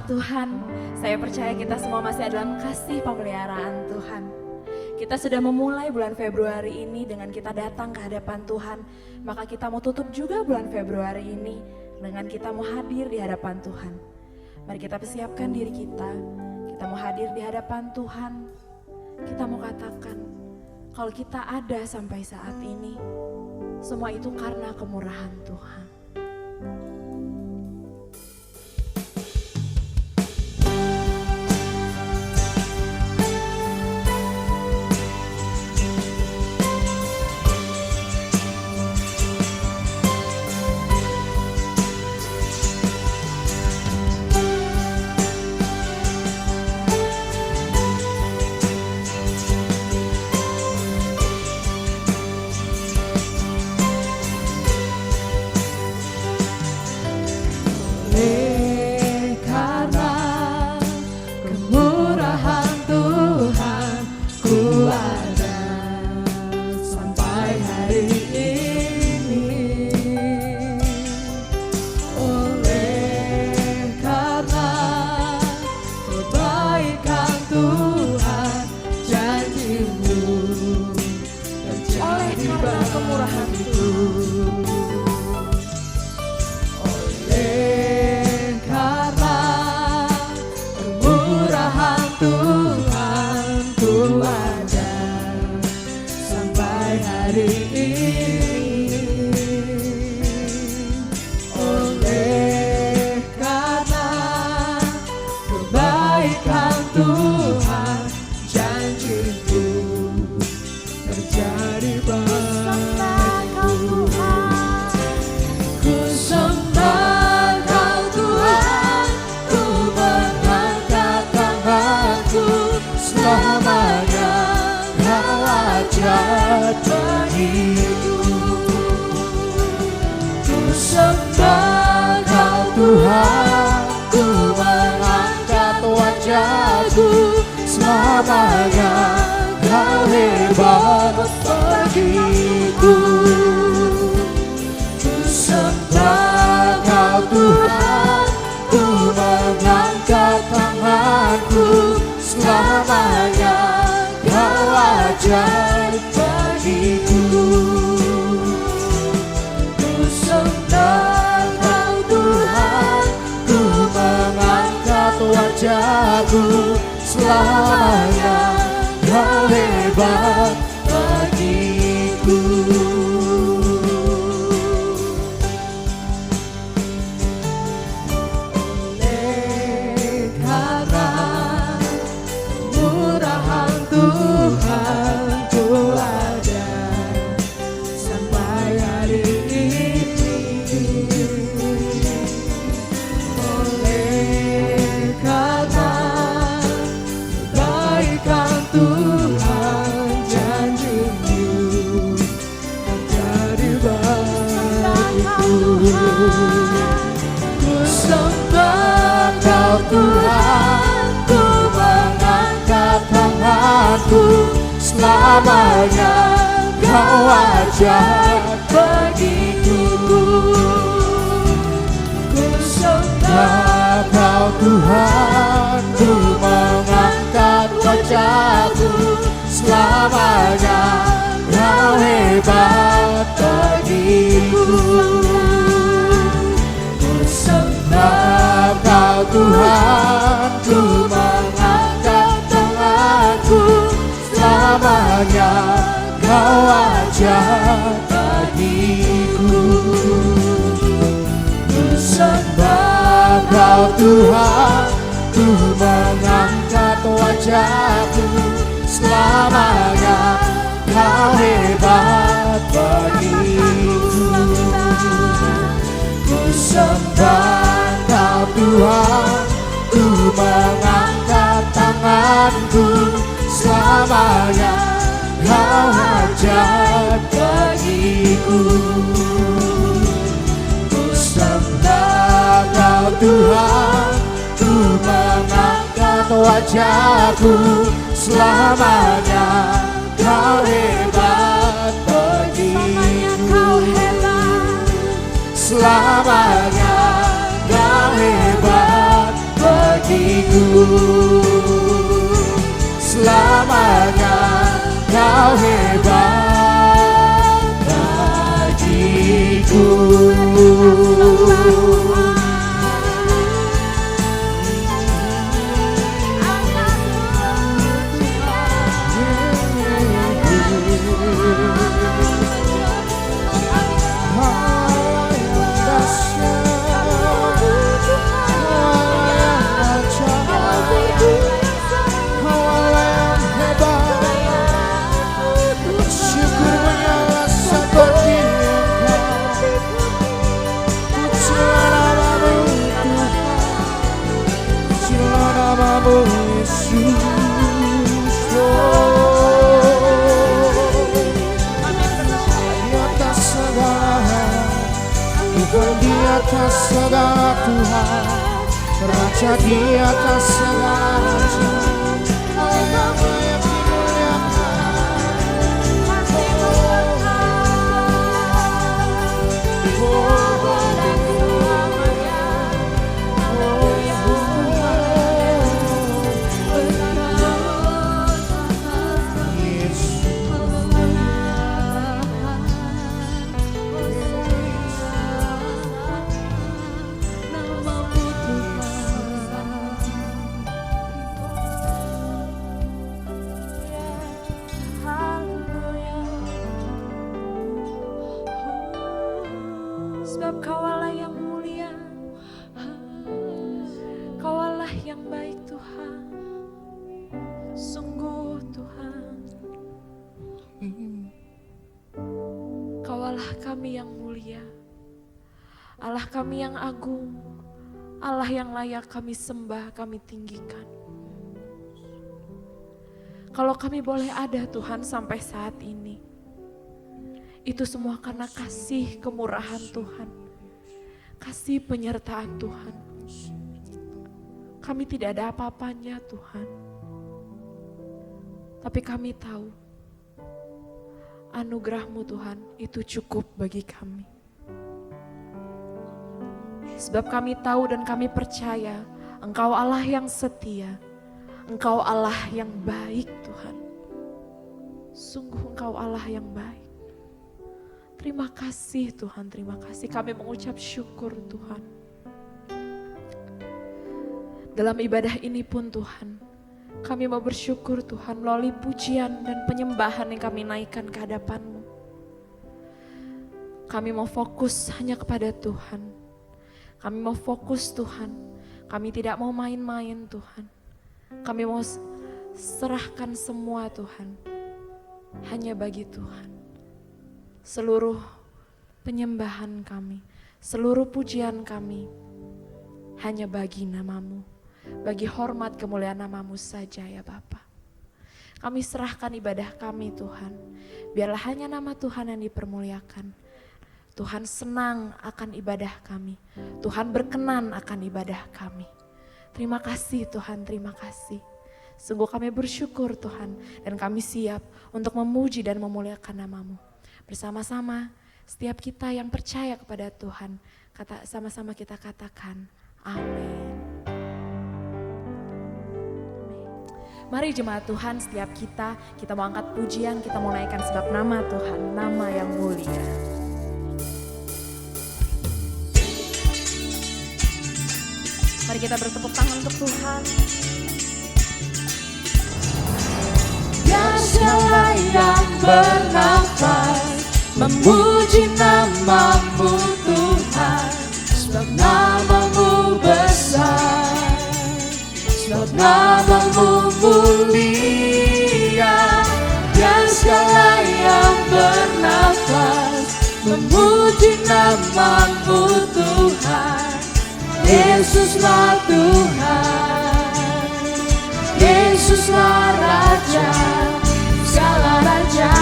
Selamat Tuhan, saya percaya kita semua masih dalam kasih pemeliharaan Tuhan. Kita sudah memulai bulan Februari ini dengan kita datang ke hadapan Tuhan. Maka kita mau tutup juga bulan Februari ini dengan kita mau hadir di hadapan Tuhan. Mari kita persiapkan diri kita. Kita mau hadir di hadapan Tuhan. Kita mau katakan, kalau kita ada sampai saat ini, semua itu karena kemurahan Tuhan. Selamanya Kau hebat bagiku. Ku sembah Kau Tuhan, ku mengangkat tanganku. Selamanya Kau ajaib bagiku. Ku sembah Kau Tuhan, ku mengangkat wajahku. Selamanya Kau hebat bagiku. Oleh karena kemurahan Tuhan, ku ada sampai hari ini. Oleh karena Tuhan, janji-Mu menjadi bagiku. Ku sembah Kau Tuhan, ku mengangkat tanganku. Selamanya Kau ajaib bagiku. Ku sembah Kau Tuhan, ku mengangkat wajahku. Selamanya Kau hebat bagiku. Ku sembah Kau Tuhan, ku mengangkat tanganku. Selamanya Kau ajaib bagiku. Ku sembah Kau Tuhan, ku mengangkat wajahku. Selamanya Kau hebat bagiku. Ku sembah Kau Tuhan, ku mengangkat tanganku. Selamanya Kau ajaib bagiku. Ku sembah Kau Tuhan, ku mengangkat wajahku. Selamanya Kau hebat bagiku. Selamanya Kau hebat bagiku. Selamanya Kau hebat bagiku. Di atas segala Tuhan, Raja di atas segala raja, Allah yang sebab Kaulah yang mulia, Kaulah yang baik Tuhan, sungguh Tuhan. Kaulah kami yang mulia, Allah kami yang agung, Allah yang layak kami sembah, kami tinggikan. Kalau kami boleh ada Tuhan sampai saat ini, itu semua karena kasih kemurahan Tuhan, kasih penyertaan Tuhan. Kami tidak ada apa-apanya Tuhan, tapi kami tahu anugerah-Mu Tuhan itu cukup bagi kami. Sebab kami tahu dan kami percaya Engkau Allah yang setia, Engkau Allah yang baik Tuhan. Sungguh Engkau Allah yang baik. Terima kasih Tuhan, terima kasih. Kami mengucap syukur Tuhan. Dalam ibadah ini pun Tuhan, kami mau bersyukur Tuhan melalui pujian dan penyembahan yang kami naikkan ke hadapan-Mu. Kami mau fokus hanya kepada Tuhan. Kami mau fokus Tuhan. Kami tidak mau main-main Tuhan. Kami mau serahkan semua Tuhan hanya bagi Tuhan. Seluruh penyembahan kami, seluruh pujian kami hanya bagi nama-Mu, bagi hormat kemuliaan nama-Mu saja ya Bapa. Kami serahkan ibadah kami Tuhan, biarlah hanya nama Tuhan yang dipermuliakan. Tuhan senang akan ibadah kami, Tuhan berkenan akan ibadah kami. Terima kasih Tuhan, terima kasih. Sungguh kami bersyukur Tuhan, dan kami siap untuk memuji dan memuliakan nama-Mu. Bersama-sama setiap kita yang percaya kepada Tuhan, sama-sama kita katakan amin. Mari jemaat Tuhan, setiap kita mau angkat pujian, kita mau naikkan sebab nama Tuhan, nama yang mulia. Mari kita bertepuk tangan untuk Tuhan. Biar segala yang bernafas memuji nama-Mu Tuhan, sebab nama-Mu besar, sebab nama-Mu mulia. Biar segala yang bernafas memuji nama-Mu Tuhan. Yesuslah Tuhan, Yesuslah Raja, segala raja.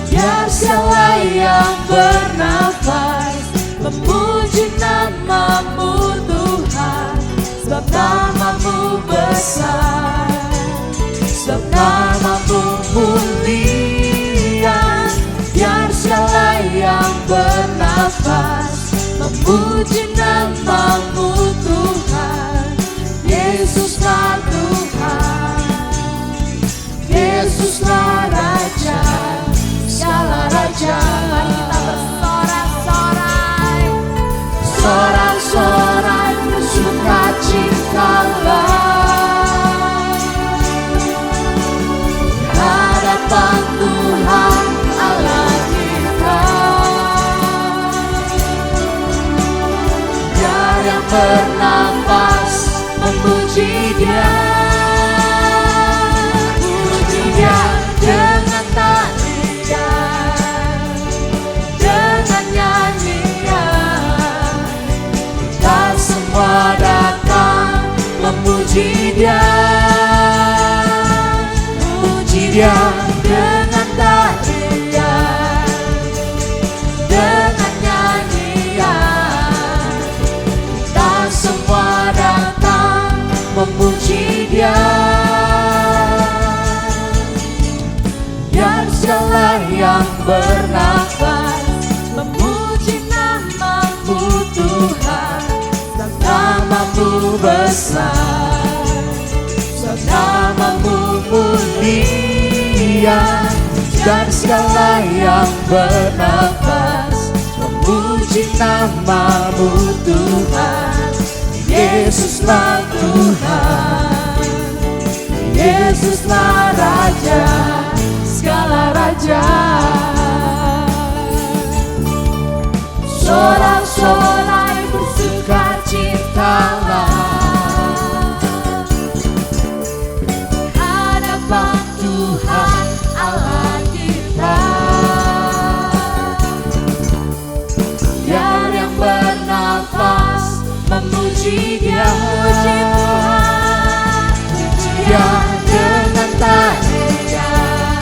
Biar segala yang bernafas memuji nama-Mu Tuhan, sebab nama-Mu besar, sebab nama-Mu mulia. Biar segala yang memuji nama-Mu Tuhan. Yesuslah Tuhan, Yesuslah Raja, segala Raja. Mari kita bersorak-sorai, Sorak-sorai bersukacitalah hadapan Tuhan Allah kita. Biar yang bernafas memuji Dia, puji Dia dengan tarian, dengan nyanyian. Kita semua datang memuji Dia, puji Dia dengan tarian, dengan nyanyian. Kita semua datang memuji Dia. Biar segala yang bernafas memuji nama-Mu Tuhan. Sebab nama-Mu besar, sebab nama-Mu mulia. Dan segala yang bernafas memuji nama-Mu Tuhan. Yesuslah Tuhan, Yesuslah Raja, segala Raja. Sorak-sorai bersukacitalah hadapan Tuhan Allah kita. Biar yang bernafas memuji Dia, puji Tuhan, puji Dia dengan tarian,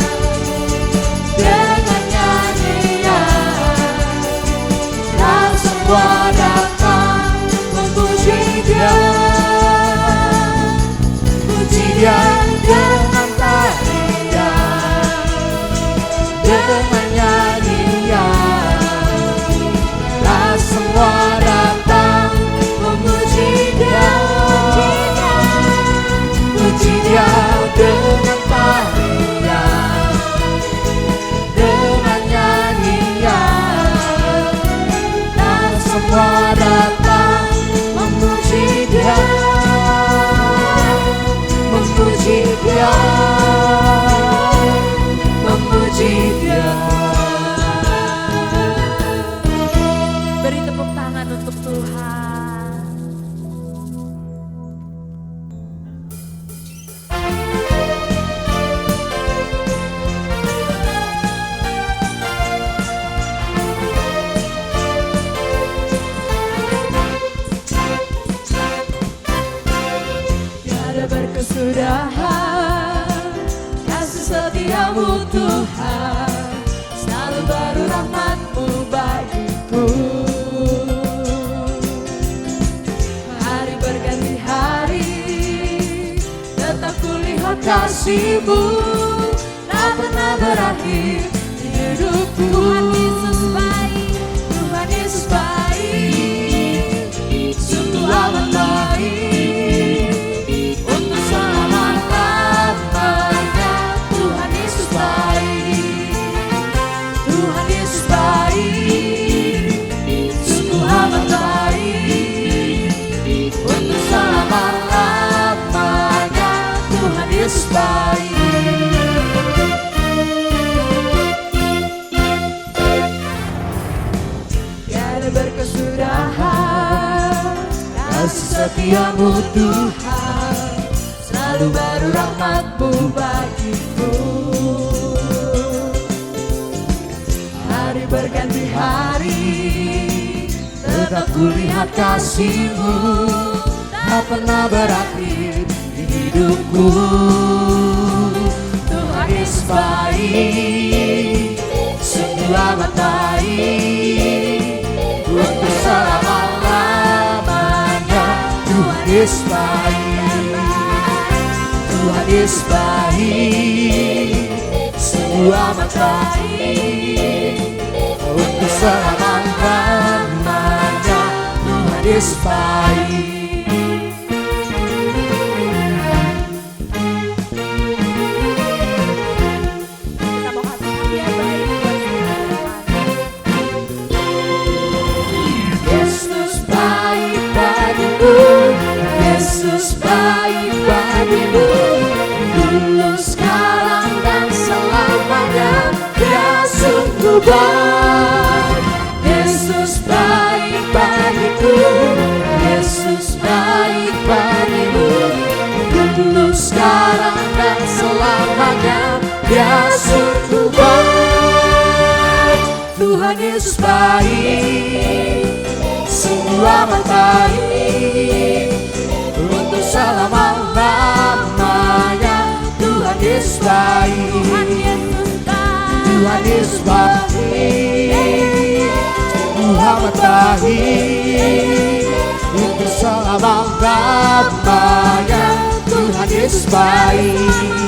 dengan nyanyian. Dan semua datang memuji Dia, puji Dia dengan tarian, dengan nyanyian. Dan semua datang memuji Dia, puji Dia dengan tarian, dengan nyanyian. Dan semua datang memuji Dia, memuji Dia, memuji Dia. beri tepuk tangan untuk Tuhan. Tiada berkesudahan kasih setia-Mu Tuhan, selalu baru rahmat-Mu bagiku. Hari berganti hari, tetap kulihat kasih-Mu, tak pernah berakhir di hidupku. Tuhan Yesus baik, Tuhan Yesus baik, sungguh amat baik, untuk selama-lamanya. Tuhan Yesus baik, Tuhan Yesus baik, sungguh amat baik, untuk selama-lamanya. Tuhan Yesus baik. Tiada berkesudahan kasih setia-Mu Tuhan, selalu baru rahmat-Mu bagiku. Hari berganti hari, tetap kulihat kasih-Mu, tak pernah berakhir di hidupku. Tuhan Yesus baik, sungguh amat baik, untuk selama-lamanya. Tuhan Yesus baik, Tuhan Yesus baik, sungguh amat baik, untuk selama-lamanya. Yesus baik. Kita mau katakan dia baik buat kita. Yesus baik bagiku, Yesus baik bagimu. Dulu, sekarang, dan selamanya, Dia sungguh baik. Yesus baik bagiku, Yesus baik bagimu. Dulu, sekarang, dan selamanya, Dia sungguh baik. Tuhan Yesus baik, sungguh amat baik, untuk selama-lamanya. Tuhan Yesus baik, Tuhan Yesus baik, sungguh amat baik, untuk selama-lamanya. Tuhan Yesus baik,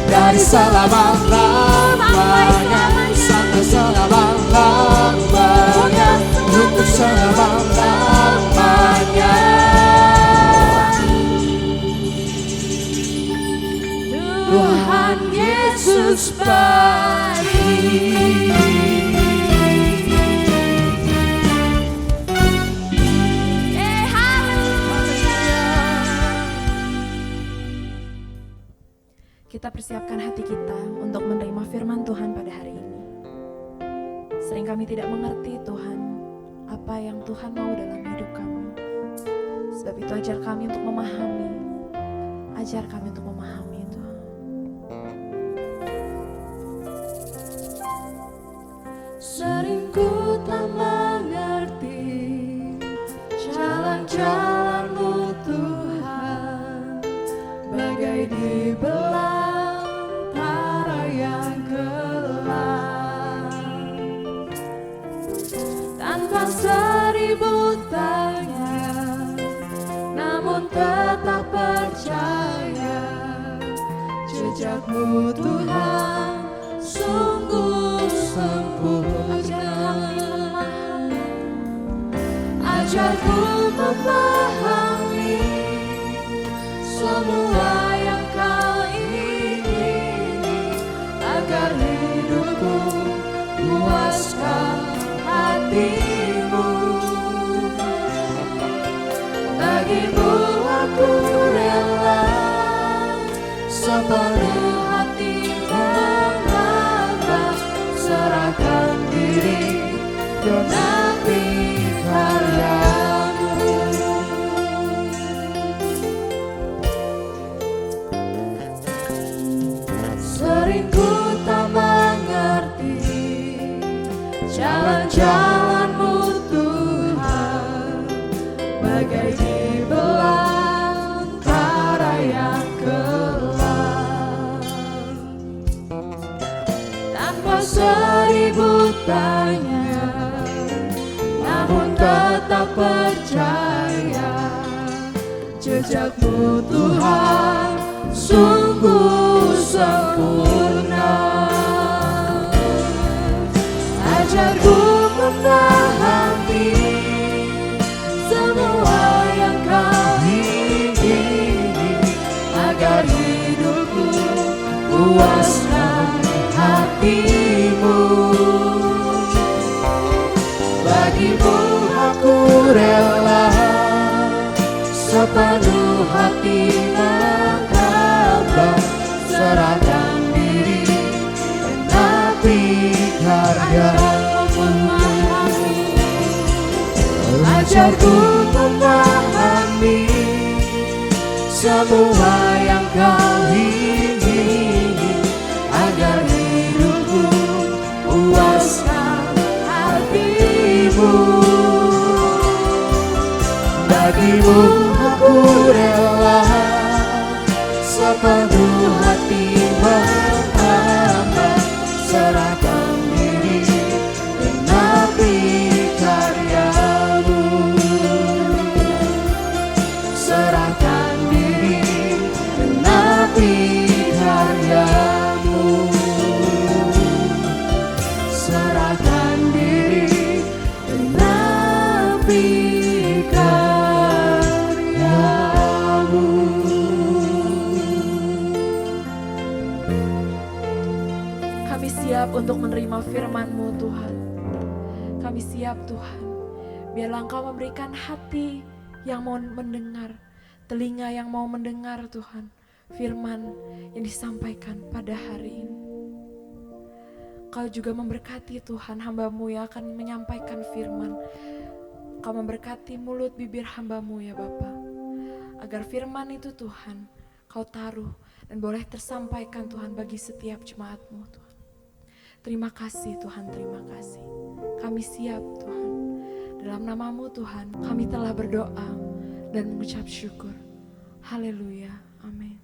dari selama-lamanya sampai selama-lamanya, untuk selama-lamanya. Tuhan Yesus baik. Kita persiapkan hati kita untuk menerima firman Tuhan pada hari ini. Sering kami tidak mengerti Tuhan, apa yang Tuhan mau dalam hidup kami. Sebab itu ajar kami untuk memahami. Ajar kami untuk memahami Tuhan. Sering ku tak mengerti jalan-jalan-Mu Tuhan, bagai di belantara yang gelap. Tanpa seribu tanya, namun tetap percaya, jejak-Mu Tuhan sungguh sempurna. Ajarku memahami semua yang Kau ingini, agar hidupku puaskan hati-Mu. Bagimu aku rela sepenuh hati menyembah, serahkan diri genapi karya-Mu. Sering ku tak mengerti jalan-jalan-Mu Tuhan, bagai di belantara yang gelap. Tanpa seribu tanya, namun tetap percaya, jejak-Mu Tuhan sungguh sempurna. Ajarku memahami semua yang Kau ingini, agar hidupku puaskan hati-Mu. Bagimu aku rela sepenuh hati menyembah, serahkan diri genapi karya-Mu. Ajarku memahami semua yang Kau ingini, agar hidupku puaskan hati-Mu. Bagimu aku rela sepenuh hati menyembah, serahkan diri genapi karya-Mu. Serahkan diri genapi karya-Mu. Serahkan diri genapi untuk menerima firman-Mu Tuhan. Kami siap Tuhan, biarlah Engkau memberikan hati yang mau mendengar, telinga yang mau mendengar Tuhan, firman yang disampaikan pada hari ini. Kau juga memberkati Tuhan hamba-Mu yang akan menyampaikan firman. Kau memberkati mulut bibir hamba-Mu ya Bapa, agar firman itu Tuhan Kau taruh dan boleh tersampaikan Tuhan bagi setiap jemaat-Mu Tuhan. Terima kasih Tuhan, terima kasih. Kami siap Tuhan. Dalam nama-Mu Tuhan kami telah berdoa dan mengucap syukur. Haleluya, amin.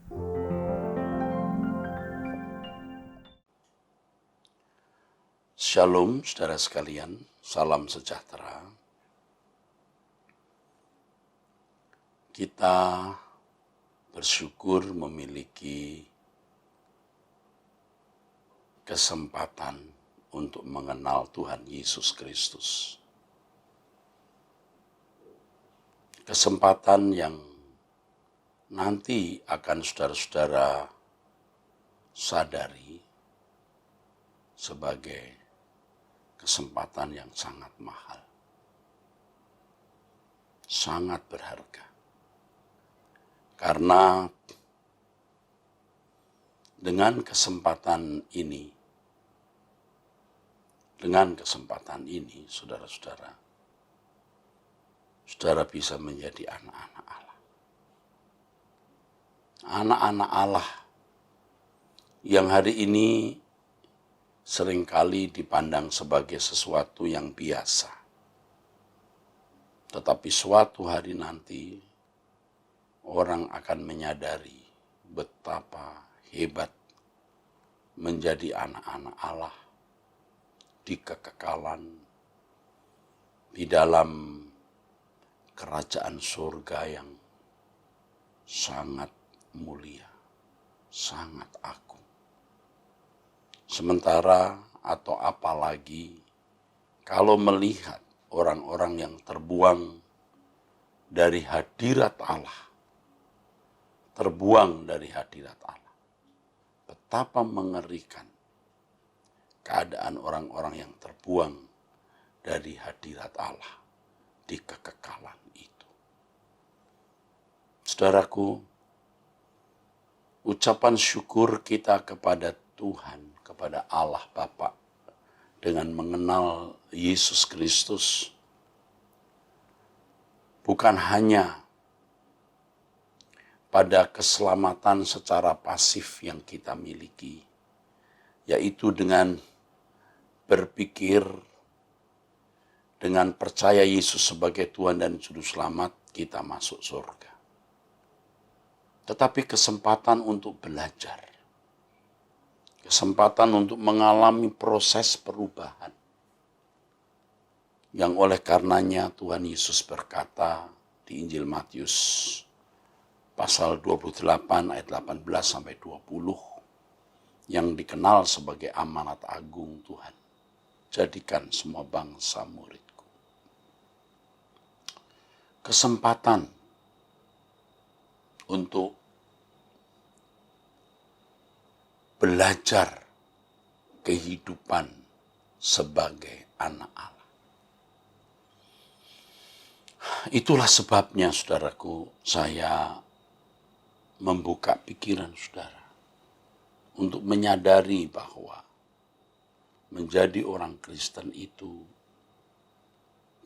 Shalom saudara sekalian, salam sejahtera. Kita bersyukur memiliki kesempatan untuk mengenal Tuhan Yesus Kristus. Kesempatan yang nanti akan saudara-saudara sadari sebagai kesempatan yang sangat mahal, sangat berharga. Karena dengan kesempatan ini, saudara-saudara, saudara bisa menjadi anak-anak Allah. Anak-anak Allah yang hari ini seringkali dipandang sebagai sesuatu yang biasa. Tetapi suatu hari nanti, orang akan menyadari betapa hebat menjadi anak-anak Allah di kekekalan, di dalam kerajaan surga yang sangat mulia, sangat agung. Sementara atau apalagi kalau melihat orang-orang yang terbuang dari hadirat Allah, betapa mengerikan keadaan orang-orang yang terbuang dari hadirat Allah di kekekalan itu. Saudaraku, ucapan syukur kita kepada Tuhan, kepada Allah Bapa dengan mengenal Yesus Kristus bukan hanya pada keselamatan secara pasif yang kita miliki, yaitu dengan berpikir, dengan percaya Yesus sebagai Tuhan dan Juru Selamat, kita masuk surga. Tetapi kesempatan untuk belajar, kesempatan untuk mengalami proses perubahan, yang oleh karenanya Tuhan Yesus berkata di Injil Matius pasal 28 ayat 18 sampai 20 yang dikenal sebagai amanat agung Tuhan. Jadikan semua bangsa muridku. Kesempatan untuk belajar kehidupan sebagai anak Allah. Itulah sebabnya saudaraku, saya membuka pikiran saudara untuk menyadari bahwa menjadi orang Kristen itu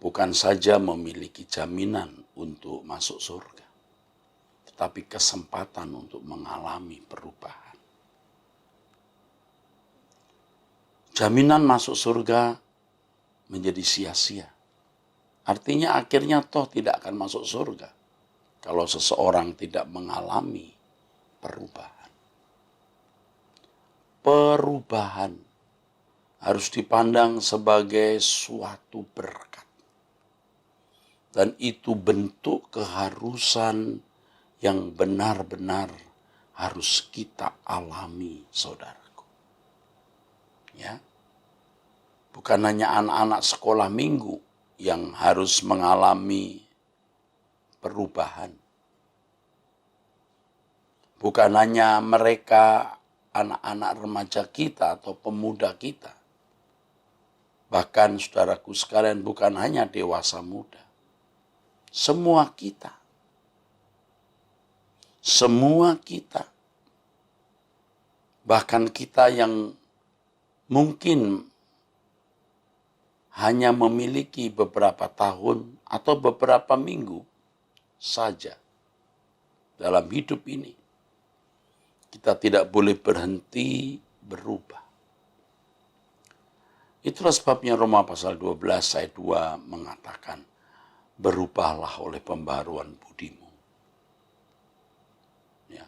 bukan saja memiliki jaminan untuk masuk surga, tetapi kesempatan untuk mengalami perubahan. Jaminan masuk surga menjadi sia-sia. Artinya akhirnya toh tidak akan masuk surga kalau seseorang tidak mengalami perubahan. Perubahan harus dipandang sebagai suatu berkat. Dan itu bentuk keharusan yang benar-benar harus kita alami, saudaraku. Ya. Bukan hanya anak-anak sekolah minggu yang harus mengalami perubahan. Bukan hanya mereka, anak-anak remaja kita atau pemuda kita Bahkan saudaraku sekalian, bukan hanya dewasa muda. Semua kita. Bahkan kita yang mungkin hanya memiliki beberapa tahun atau beberapa minggu saja dalam hidup ini. Kita tidak boleh berhenti berubah. Itulah sebabnya Roma pasal 12 ayat 2 mengatakan, berubahlah oleh pembaruan budimu. Ya,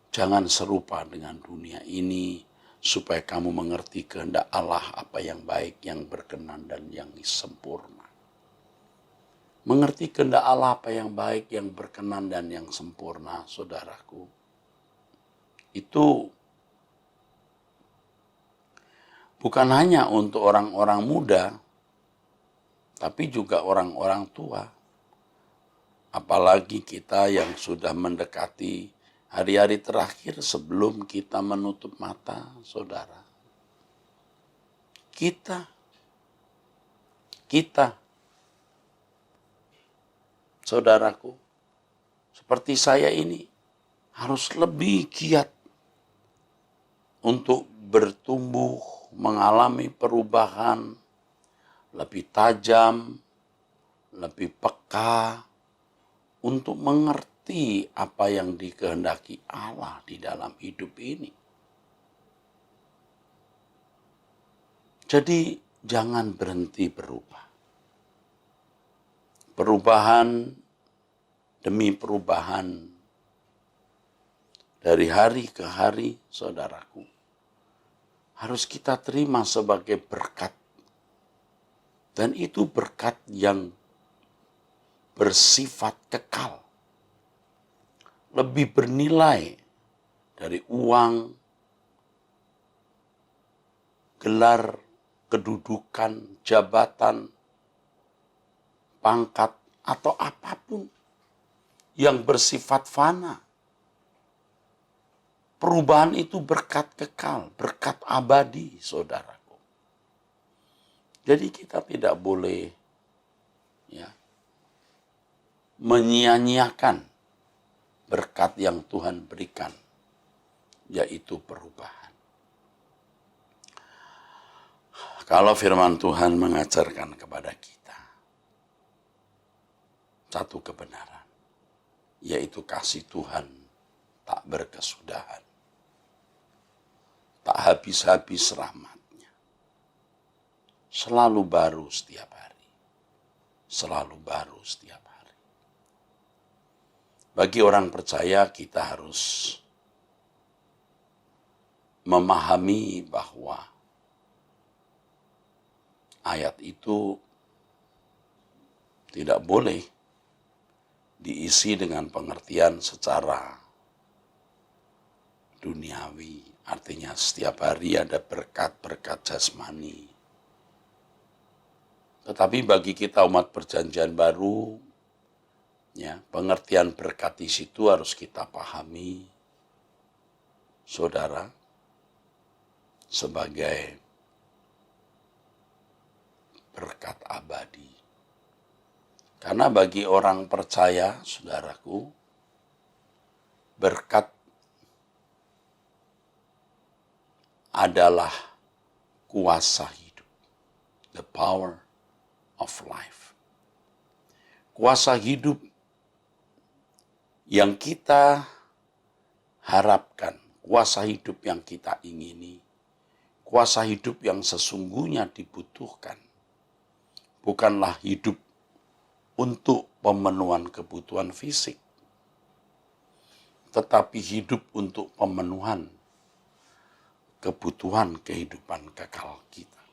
jangan serupa dengan dunia ini, supaya kamu mengerti kehendak Allah apa yang baik, yang berkenan, dan yang sempurna. Mengerti kehendak Allah apa yang baik, yang berkenan, dan yang sempurna, saudaraku, itu bukan hanya untuk orang-orang muda, tapi juga orang-orang tua. Apalagi kita yang sudah mendekati hari-hari terakhir sebelum kita menutup mata, saudara. Kita, saudaraku, seperti saya ini, harus lebih giat untuk bertumbuh, mengalami perubahan, lebih tajam, lebih peka, untuk mengerti apa yang dikehendaki Allah di dalam hidup ini. Jadi jangan berhenti berubah. Perubahan demi perubahan dari hari ke hari, saudaraku, harus kita terima sebagai berkat. Dan itu berkat yang bersifat kekal. Lebih bernilai dari uang, gelar, kedudukan, jabatan, pangkat, atau apapun yang bersifat fana. Perubahan itu berkat kekal, berkat abadi, saudaraku. Jadi kita tidak boleh menyia-nyiakan berkat yang Tuhan berikan, yaitu perubahan. Kalau firman Tuhan mengajarkan kepada kita satu kebenaran, yaitu kasih Tuhan tak berkesudahan, tak habis-habis rahmatnya, selalu baru setiap hari, selalu baru setiap hari. Bagi orang percaya, kita harus memahami bahwa ayat itu tidak boleh diisi dengan pengertian secara duniawi. Artinya setiap hari ada berkat-berkat jasmani. Tetapi bagi kita umat perjanjian baru, pengertian berkat di situ harus kita pahami, saudara, sebagai berkat abadi. Karena bagi orang percaya, saudaraku, berkat adalah kuasa hidup. The power of life. Kuasa hidup yang kita harapkan, kuasa hidup yang kita ingini, kuasa hidup yang sesungguhnya dibutuhkan, bukanlah hidup untuk pemenuhan kebutuhan fisik, tetapi hidup untuk pemenuhan kebutuhan kehidupan kekal kita.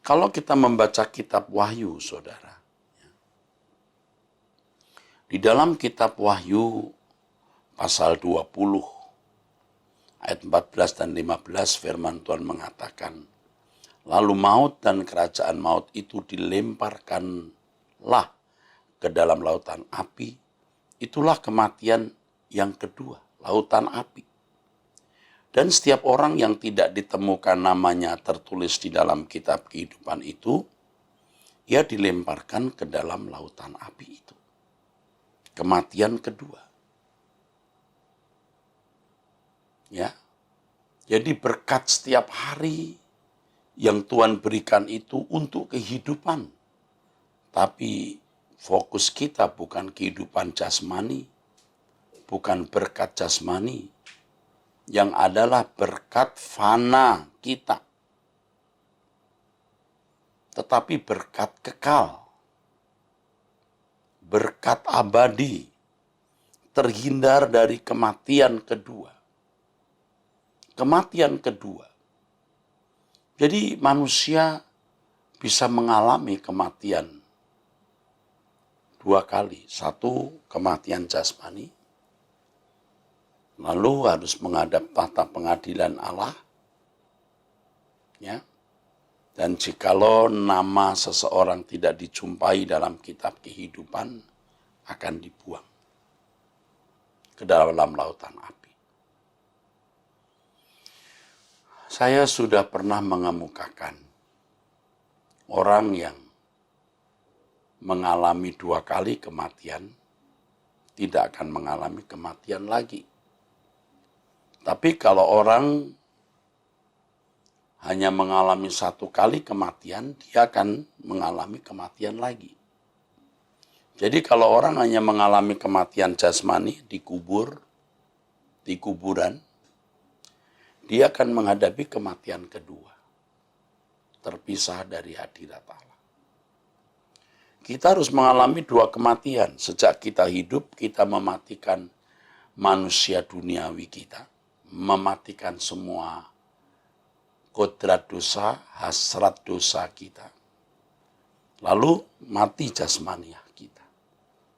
Kalau kita membaca kitab Wahyu, saudara, di dalam kitab Wahyu pasal 20 ayat 14 dan 15 firman Tuhan mengatakan, lalu maut dan kerajaan maut itu dilemparkanlah ke dalam lautan api. Itulah kematian yang kedua, lautan api. Dan setiap orang yang tidak ditemukan namanya tertulis di dalam kitab kehidupan itu, ia dilemparkan ke dalam lautan api itu. Kematian kedua. Ya. Jadi berkat setiap hari yang Tuhan berikan itu untuk kehidupan. Tapi fokus kita bukan kehidupan jasmani, bukan berkat jasmani, yang adalah berkat fana kita. Tetapi berkat kekal, berkat abadi, terhindar dari kematian kedua. Kematian kedua. Jadi manusia bisa mengalami kematian dua kali. Satu, kematian jasmani. Lalu harus menghadap tahta pengadilan Allah. Ya. Dan jikalau nama seseorang tidak dijumpai dalam kitab kehidupan, akan dibuang ke dalam lautan api. Saya sudah pernah mengemukakan orang yang mengalami dua kali kematian, tidak akan mengalami kematian lagi. Tapi kalau orang hanya mengalami satu kali kematian, dia akan mengalami kematian lagi. Jadi kalau orang hanya mengalami kematian jasmani, dikubur, di kuburan, dia akan menghadapi kematian kedua. Terpisah dari hadirat Allah. Kita harus mengalami dua kematian. Sejak kita hidup, kita mematikan manusia duniawi kita. Mematikan semua kodrat dosa, hasrat dosa kita. Lalu mati jasmaniah kita.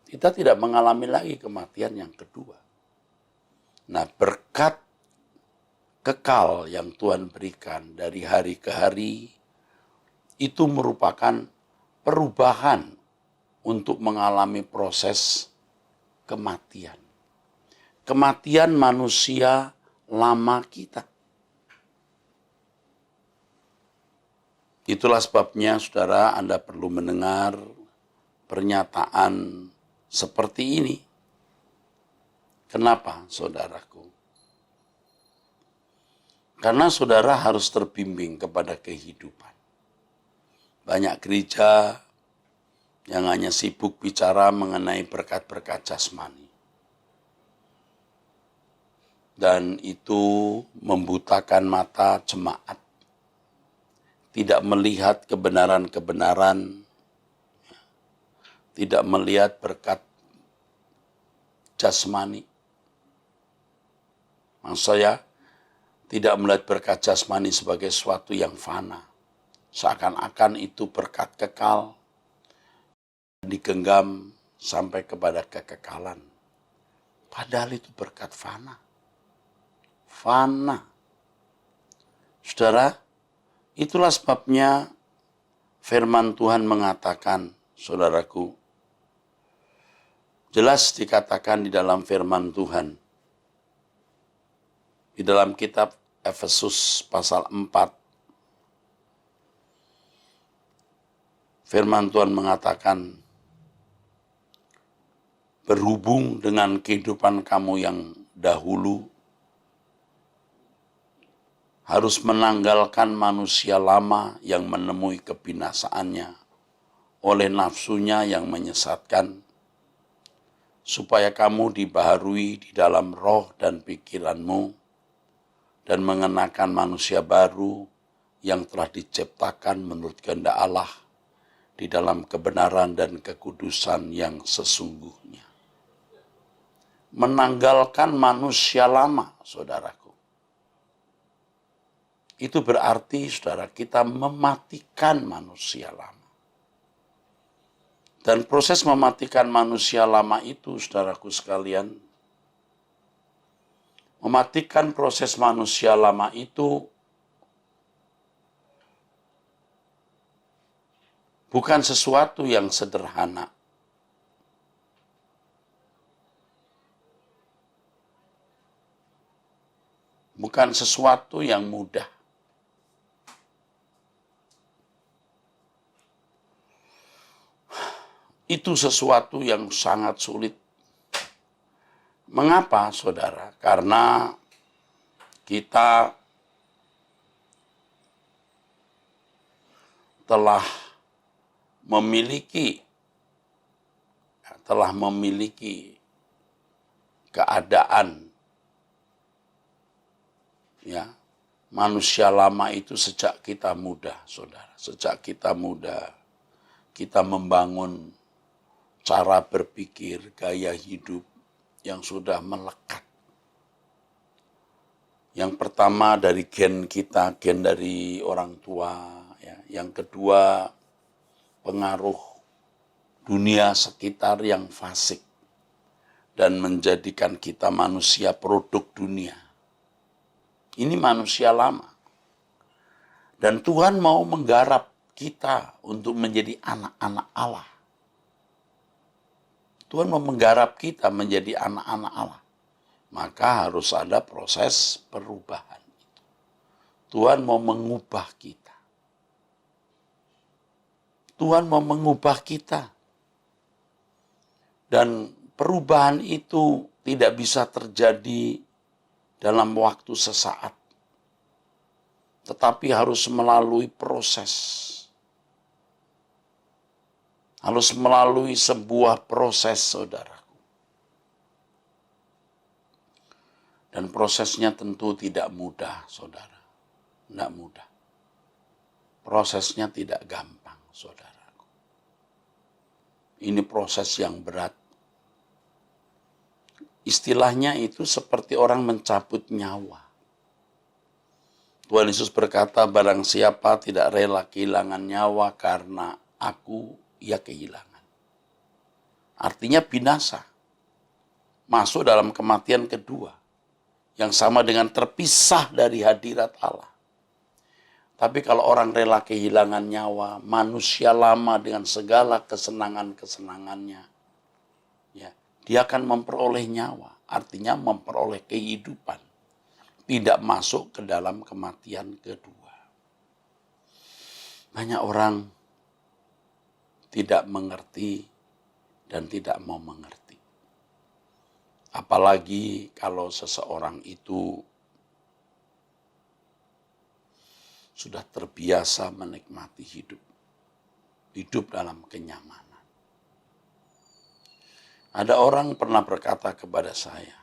Kita tidak mengalami lagi kematian yang kedua. Nah, berkat kekal yang Tuhan berikan dari hari ke hari, itu merupakan perubahan untuk mengalami proses kematian. Kematian manusia lama kita. Itulah sebabnya, saudara, Anda perlu mendengar pernyataan seperti ini. Kenapa, saudaraku? Karena saudara harus terbimbing kepada kehidupan. Banyak gereja yang hanya sibuk bicara mengenai berkat-berkat jasmani. Dan itu membutakan mata jemaat. Tidak melihat kebenaran-kebenaran, tidak melihat berkat jasmani. Maksud saya, tidak melihat berkat jasmani sebagai sesuatu yang fana. Seakan-akan itu berkat kekal, digenggam sampai kepada kekekalan. Padahal itu berkat fana. Fana. Saudara, itulah sebabnya firman Tuhan mengatakan, saudaraku, jelas dikatakan di dalam firman Tuhan, di dalam kitab Efesus pasal 4, firman Tuhan mengatakan, berhubung dengan kehidupan kamu yang dahulu, harus menanggalkan manusia lama yang menemui kebinasaannya oleh nafsunya yang menyesatkan, supaya kamu dibaharui di dalam roh dan pikiranmu, dan mengenakan manusia baru yang telah diciptakan menurut kehendak Allah di dalam kebenaran dan kekudusan yang sesungguhnya. Menanggalkan manusia lama, saudaraku. Itu berarti, saudara, kita mematikan manusia lama. Dan proses mematikan manusia lama itu, saudaraku sekalian, mematikan proses manusia lama itu bukan sesuatu yang sederhana. bukan sesuatu yang mudah. Itu sesuatu yang sangat sulit. Mengapa, saudara? Karena kita telah memiliki keadaan, ya, manusia lama itu sejak kita muda, saudara. Sejak kita muda, kita membangun cara berpikir, gaya hidup yang sudah melekat. Yang pertama dari gen kita, gen dari orang tua. Ya. Yang kedua, pengaruh dunia sekitar yang fasik dan menjadikan kita manusia produk dunia. Ini manusia lama. Dan Tuhan mau menggarap kita untuk menjadi anak-anak Allah. Tuhan mau menggarap kita menjadi anak-anak Allah. Maka harus ada proses perubahan itu. Tuhan mau mengubah kita. Tuhan mau mengubah kita. Dan perubahan itu tidak bisa terjadi dalam waktu sesaat. Tetapi harus melalui proses. Harus melalui sebuah proses, saudaraku. Dan prosesnya tentu tidak mudah, saudara. Tidak mudah. Prosesnya tidak gampang, saudaraku. Ini proses yang berat. Istilahnya itu seperti orang mencabut nyawa. Tuhan Yesus berkata, barang siapa tidak rela kehilangan nyawa karena aku, ia kehilangan. Artinya binasa. Masuk dalam kematian kedua. Yang sama dengan terpisah dari hadirat Allah. Tapi kalau orang rela kehilangan nyawa, manusia lama dengan segala kesenangan-kesenangannya, ya, dia akan memperoleh nyawa. Artinya memperoleh kehidupan. Tidak masuk ke dalam kematian kedua. Banyak orang tidak mengerti dan tidak mau mengerti. Apalagi kalau seseorang itu sudah terbiasa menikmati hidup. Hidup dalam kenyamanan. Ada orang pernah berkata kepada saya,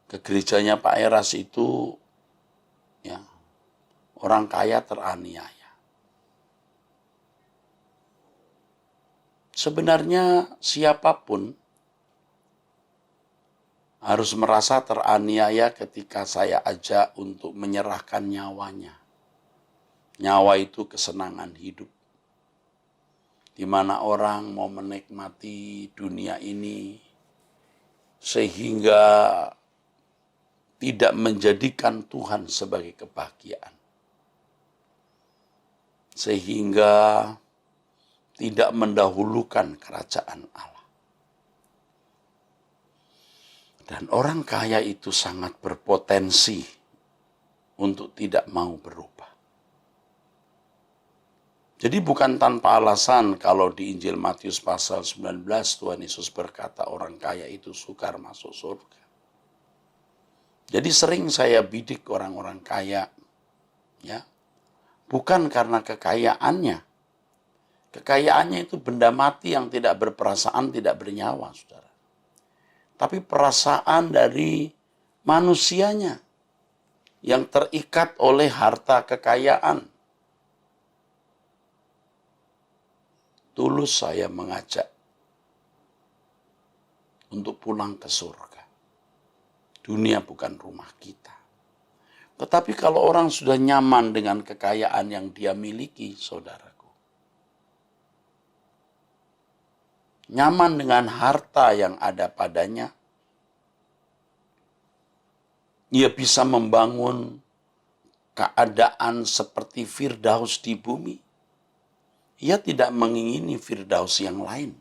ke gerejanya Pak Eras itu, ya, orang kaya teraniaya. Sebenarnya siapapun harus merasa teraniaya ketika saya ajak untuk menyerahkan nyawanya. Nyawa itu kesenangan hidup. Di mana orang mau menikmati dunia ini sehingga tidak menjadikan Tuhan sebagai kebahagiaan. Sehingga tidak mendahulukan kerajaan Allah. Dan orang kaya itu sangat berpotensi untuk tidak mau berubah. Jadi bukan tanpa alasan kalau di Injil Matius pasal 19 Tuhan Yesus berkata orang kaya itu sukar masuk surga. Jadi sering saya bidik orang-orang kaya, ya, bukan karena kekayaannya. Kekayaannya itu benda mati yang tidak berperasaan, tidak bernyawa, saudara. Tapi perasaan dari manusianya yang terikat oleh harta kekayaan. Tulus saya mengajak untuk pulang ke surga. Dunia bukan rumah kita. Tetapi kalau orang sudah nyaman dengan kekayaan yang dia miliki, saudaraku. Nyaman dengan harta yang ada padanya. Ia bisa membangun keadaan seperti Firdaus di bumi. Ia tidak mengingini Firdaus yang lain.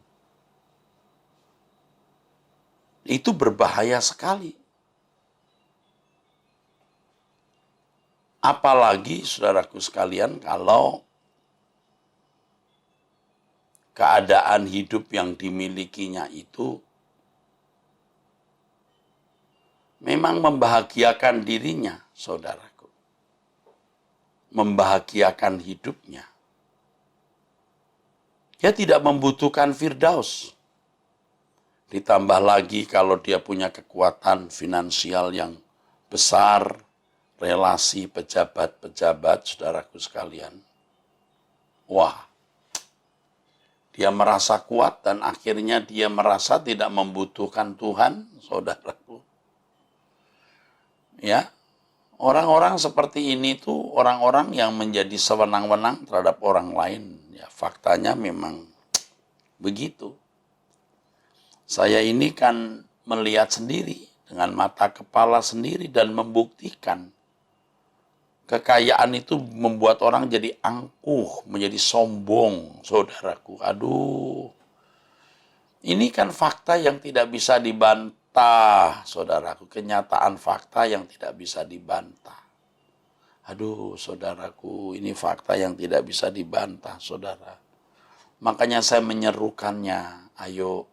Itu berbahaya sekali. Apalagi saudaraku sekalian kalau keadaan hidup yang dimilikinya itu memang membahagiakan dirinya, saudaraku. Membahagiakan hidupnya. Dia tidak membutuhkan firdaus. Ditambah lagi kalau dia punya kekuatan finansial yang besar, relasi pejabat-pejabat, saudaraku sekalian. Wah, dia merasa kuat dan akhirnya dia merasa tidak membutuhkan Tuhan, saudaraku. Ya, orang-orang seperti ini tuh orang-orang yang menjadi sewenang-wenang terhadap orang lain. Ya, faktanya memang begitu. Saya ini kan melihat sendiri dengan mata kepala sendiri dan membuktikan kekayaan itu membuat orang jadi angkuh, menjadi sombong, saudaraku. Aduh, ini kan fakta yang tidak bisa dibantah, saudaraku. Kenyataan fakta yang tidak bisa dibantah. Aduh, saudaraku, ini fakta yang tidak bisa dibantah, saudara. Makanya saya menyerukannya, ayo.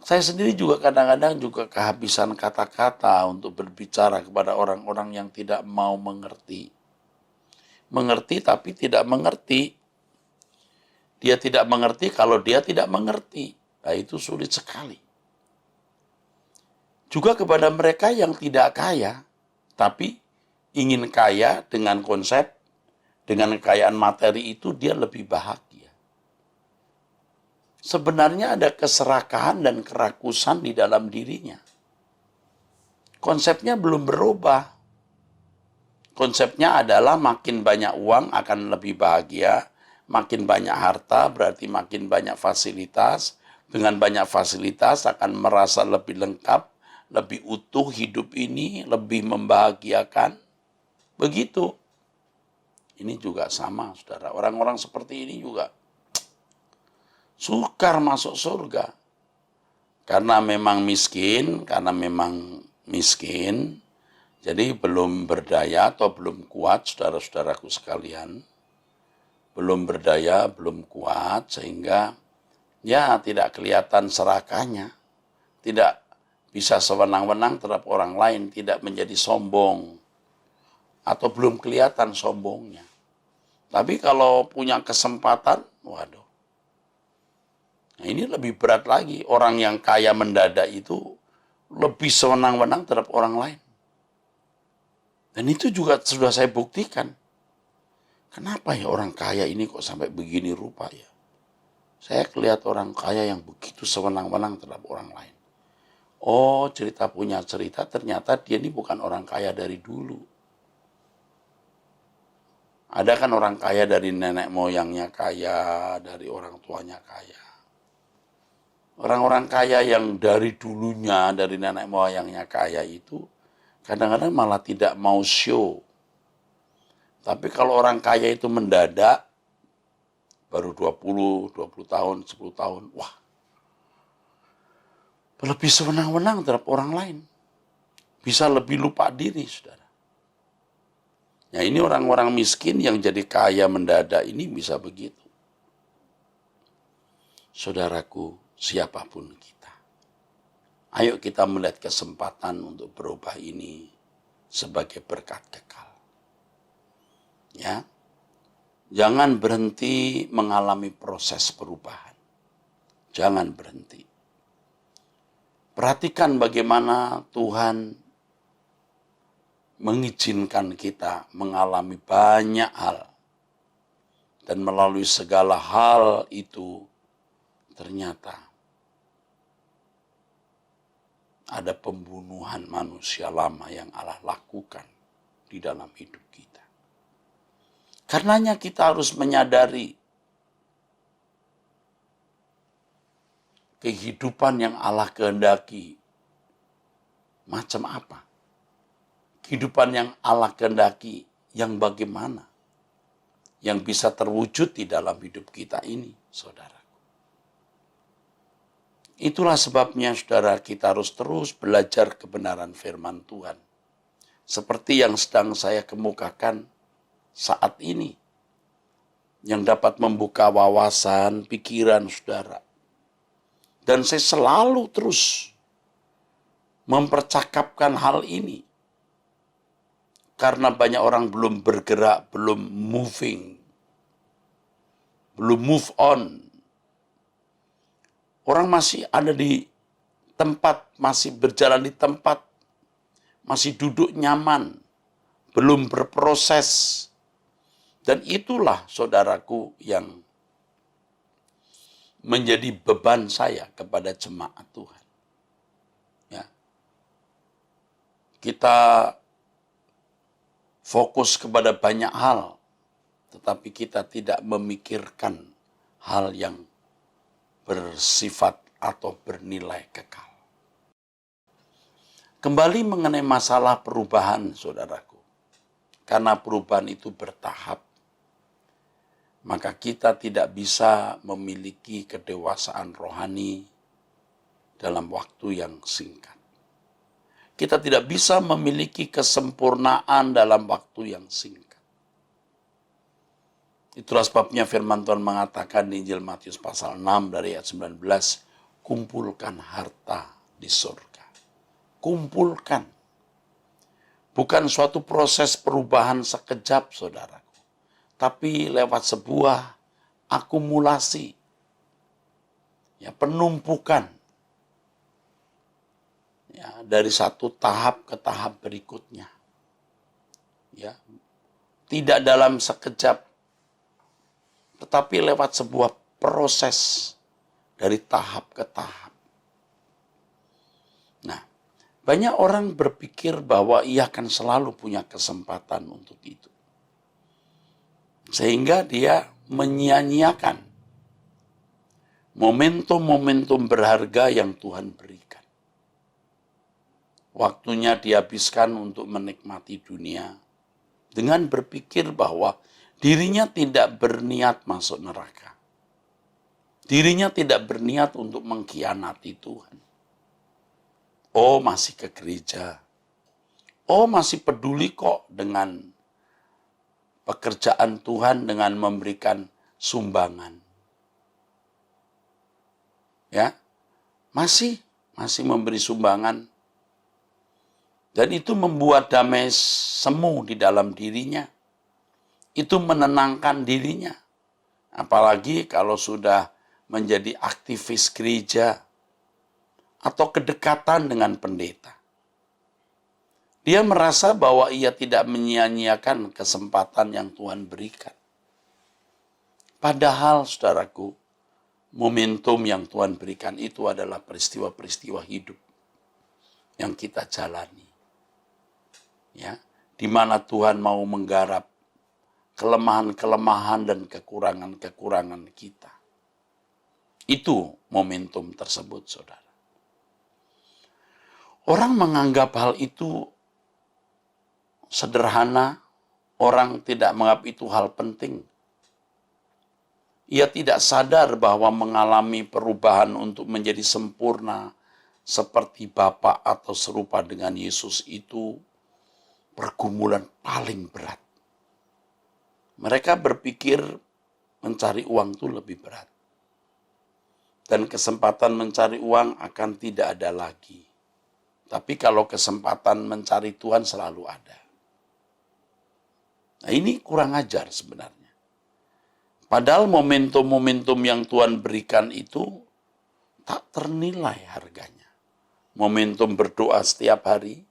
Saya sendiri juga kadang-kadang juga kehabisan kata-kata untuk berbicara kepada orang-orang yang tidak mau mengerti. Mengerti tapi tidak mengerti. Dia tidak mengerti kalau dia tidak mengerti. Nah, itu sulit sekali. Juga kepada mereka yang tidak kaya, tapi ingin kaya dengan konsep, dengan kekayaan materi itu dia lebih bahagia. Sebenarnya ada keserakahan dan kerakusan di dalam dirinya. Konsepnya belum berubah. Konsepnya adalah makin banyak uang akan lebih bahagia, makin banyak harta berarti makin banyak fasilitas. Dengan banyak fasilitas akan merasa lebih lengkap, lebih utuh hidup ini, lebih membahagiakan. Begitu. Ini juga sama, saudara. Orang-orang seperti ini juga sukar masuk surga. Karena memang miskin, jadi belum berdaya atau belum kuat, saudara-saudaraku sekalian. Belum berdaya, belum kuat, sehingga ya tidak kelihatan serakahnya. Tidak bisa sewenang-wenang terhadap orang lain, tidak menjadi sombong. Atau belum kelihatan sombongnya. Tapi kalau punya kesempatan, waduh. Nah, ini lebih berat lagi. Orang yang kaya mendadak itu lebih sewenang-wenang terhadap orang lain. Dan itu juga sudah saya buktikan. Kenapa ya orang kaya ini kok sampai begini rupa ya? Saya lihat orang kaya yang begitu sewenang-wenang terhadap orang lain. Oh, punya cerita, ternyata dia ini bukan orang kaya dari dulu. Ada kan orang kaya dari nenek moyangnya kaya, dari orang tuanya kaya. Orang-orang kaya yang dari dulunya, dari nenek moyangnya kaya itu, kadang-kadang malah tidak mau show. Tapi kalau orang kaya itu mendadak, baru 20 tahun, 10 tahun, wah, lebih sewenang-wenang terhadap orang lain. Bisa lebih lupa diri, saudara. Ya, ini orang-orang miskin yang jadi kaya mendadak ini bisa begitu. Saudaraku, siapapun kita, ayo kita melihat kesempatan untuk berubah ini sebagai berkat kekal. Ya, jangan berhenti mengalami proses perubahan. Jangan berhenti. Perhatikan bagaimana Tuhan mengizinkan kita mengalami banyak hal. Dan melalui segala hal itu ternyata ada pembunuhan manusia lama yang Allah lakukan di dalam hidup kita. Karenanya kita harus menyadari kehidupan yang Allah kehendaki macam apa. Kehidupan yang Allah kehendaki yang bagaimana. Yang bisa terwujud di dalam hidup kita ini, saudara. Itulah sebabnya, saudara, kita harus terus belajar kebenaran firman Tuhan. seperti yang sedang saya kemukakan saat ini, yang dapat membuka wawasan, pikiran saudara. Dan saya selalu terus mempercakapkan hal ini. Karena banyak orang belum bergerak, belum moving, belum move on. Orang masih ada di tempat, masih berjalan di tempat, masih duduk nyaman, belum berproses. Dan itulah saudaraku yang menjadi beban saya kepada jemaat Tuhan. Ya. Kita fokus kepada banyak hal, tetapi kita tidak memikirkan hal yang bersifat atau bernilai kekal. Kembali mengenai masalah perubahan, saudaraku. Karena perubahan itu bertahap, maka kita tidak bisa memiliki kedewasaan rohani dalam waktu yang singkat. Kita tidak bisa memiliki kesempurnaan dalam waktu yang singkat. Itulah sebabnya firman Tuhan mengatakan di Injil Matius pasal 6 dari ayat 19, kumpulkan harta di surga. Kumpulkan. Bukan suatu proses perubahan sekejap, saudaraku. Tapi lewat sebuah akumulasi. Ya, penumpukan. Ya, dari satu tahap ke tahap berikutnya. Ya. Tidak dalam sekejap, tetapi lewat sebuah proses dari tahap ke tahap. Nah, banyak orang berpikir bahwa ia akan selalu punya kesempatan untuk itu. Sehingga dia menyia-nyiakan momentum-momentum berharga yang Tuhan berikan. Waktunya dihabiskan untuk menikmati dunia dengan berpikir bahwa dirinya tidak berniat masuk neraka. Dirinya tidak berniat untuk mengkhianati Tuhan. Oh, masih ke gereja. Oh, masih peduli kok dengan pekerjaan Tuhan dengan memberikan sumbangan. Ya, masih memberi sumbangan. Dan itu membuat damai semu di dalam dirinya. Itu menenangkan dirinya. Apalagi kalau sudah menjadi aktivis gereja atau kedekatan dengan pendeta. Dia merasa bahwa ia tidak menyia-nyiakan kesempatan yang Tuhan berikan. Padahal, saudaraku, momentum yang Tuhan berikan itu adalah peristiwa-peristiwa hidup yang kita jalani. Ya, di mana Tuhan mau menggarap kelemahan-kelemahan dan kekurangan-kekurangan kita. Itu momentum tersebut, saudara. Orang menganggap hal itu sederhana, orang tidak menganggap itu hal penting. Ia tidak sadar bahwa mengalami perubahan untuk menjadi sempurna seperti Bapa atau serupa dengan Yesus itu pergumulan paling berat. Mereka berpikir mencari uang itu lebih berat. Dan kesempatan mencari uang akan tidak ada lagi. Tapi kalau kesempatan mencari Tuhan selalu ada. Nah, ini kurang ajar sebenarnya. Padahal momentum-momentum yang Tuhan berikan itu tak ternilai harganya. Momentum berdoa setiap hari,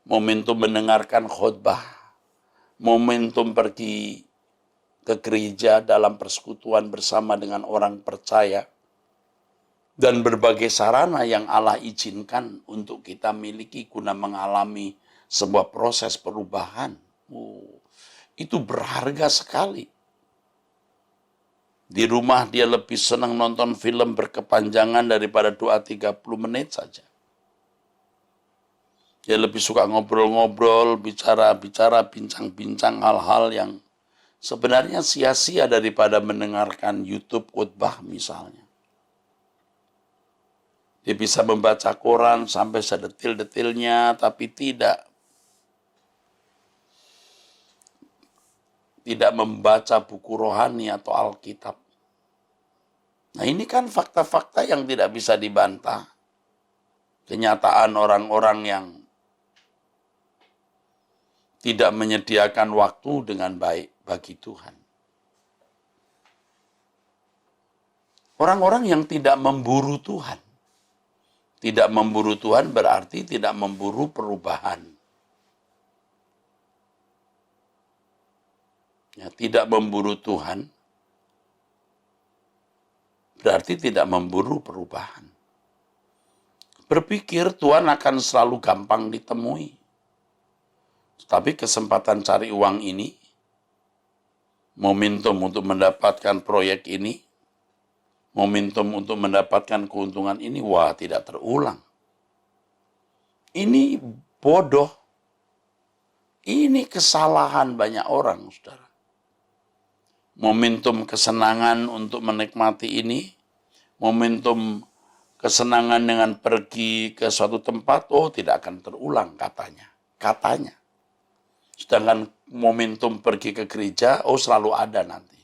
momentum mendengarkan khotbah, momentum pergi ke gereja dalam persekutuan bersama dengan orang percaya, dan berbagai sarana yang Allah izinkan untuk kita miliki guna mengalami sebuah proses perubahan. Itu berharga sekali. Di rumah dia lebih senang nonton film berkepanjangan daripada doa 30 menit saja. Dia lebih suka ngobrol-ngobrol, bicara-bicara, bincang-bincang hal-hal yang sebenarnya sia-sia daripada mendengarkan YouTube khotbah misalnya. Dia bisa membaca koran sampai sedetil-detilnya, tapi tidak tidak membaca buku rohani atau Alkitab. Nah, ini kan fakta-fakta yang tidak bisa dibantah. Kenyataan orang-orang yang tidak menyediakan waktu dengan baik bagi Tuhan. Orang-orang yang tidak memburu Tuhan. Tidak memburu Tuhan berarti tidak memburu perubahan. Ya, tidak memburu Tuhan berarti tidak memburu perubahan. Berpikir Tuhan akan selalu gampang ditemui. Tapi kesempatan cari uang ini, momentum untuk mendapatkan proyek ini, momentum untuk mendapatkan keuntungan ini, wah, tidak terulang. Ini bodoh. Ini kesalahan banyak orang, saudara. Momentum kesenangan untuk menikmati ini, momentum kesenangan dengan pergi ke suatu tempat, oh, tidak akan terulang katanya. Katanya. Sedangkan momentum pergi ke gereja, oh, selalu ada nanti.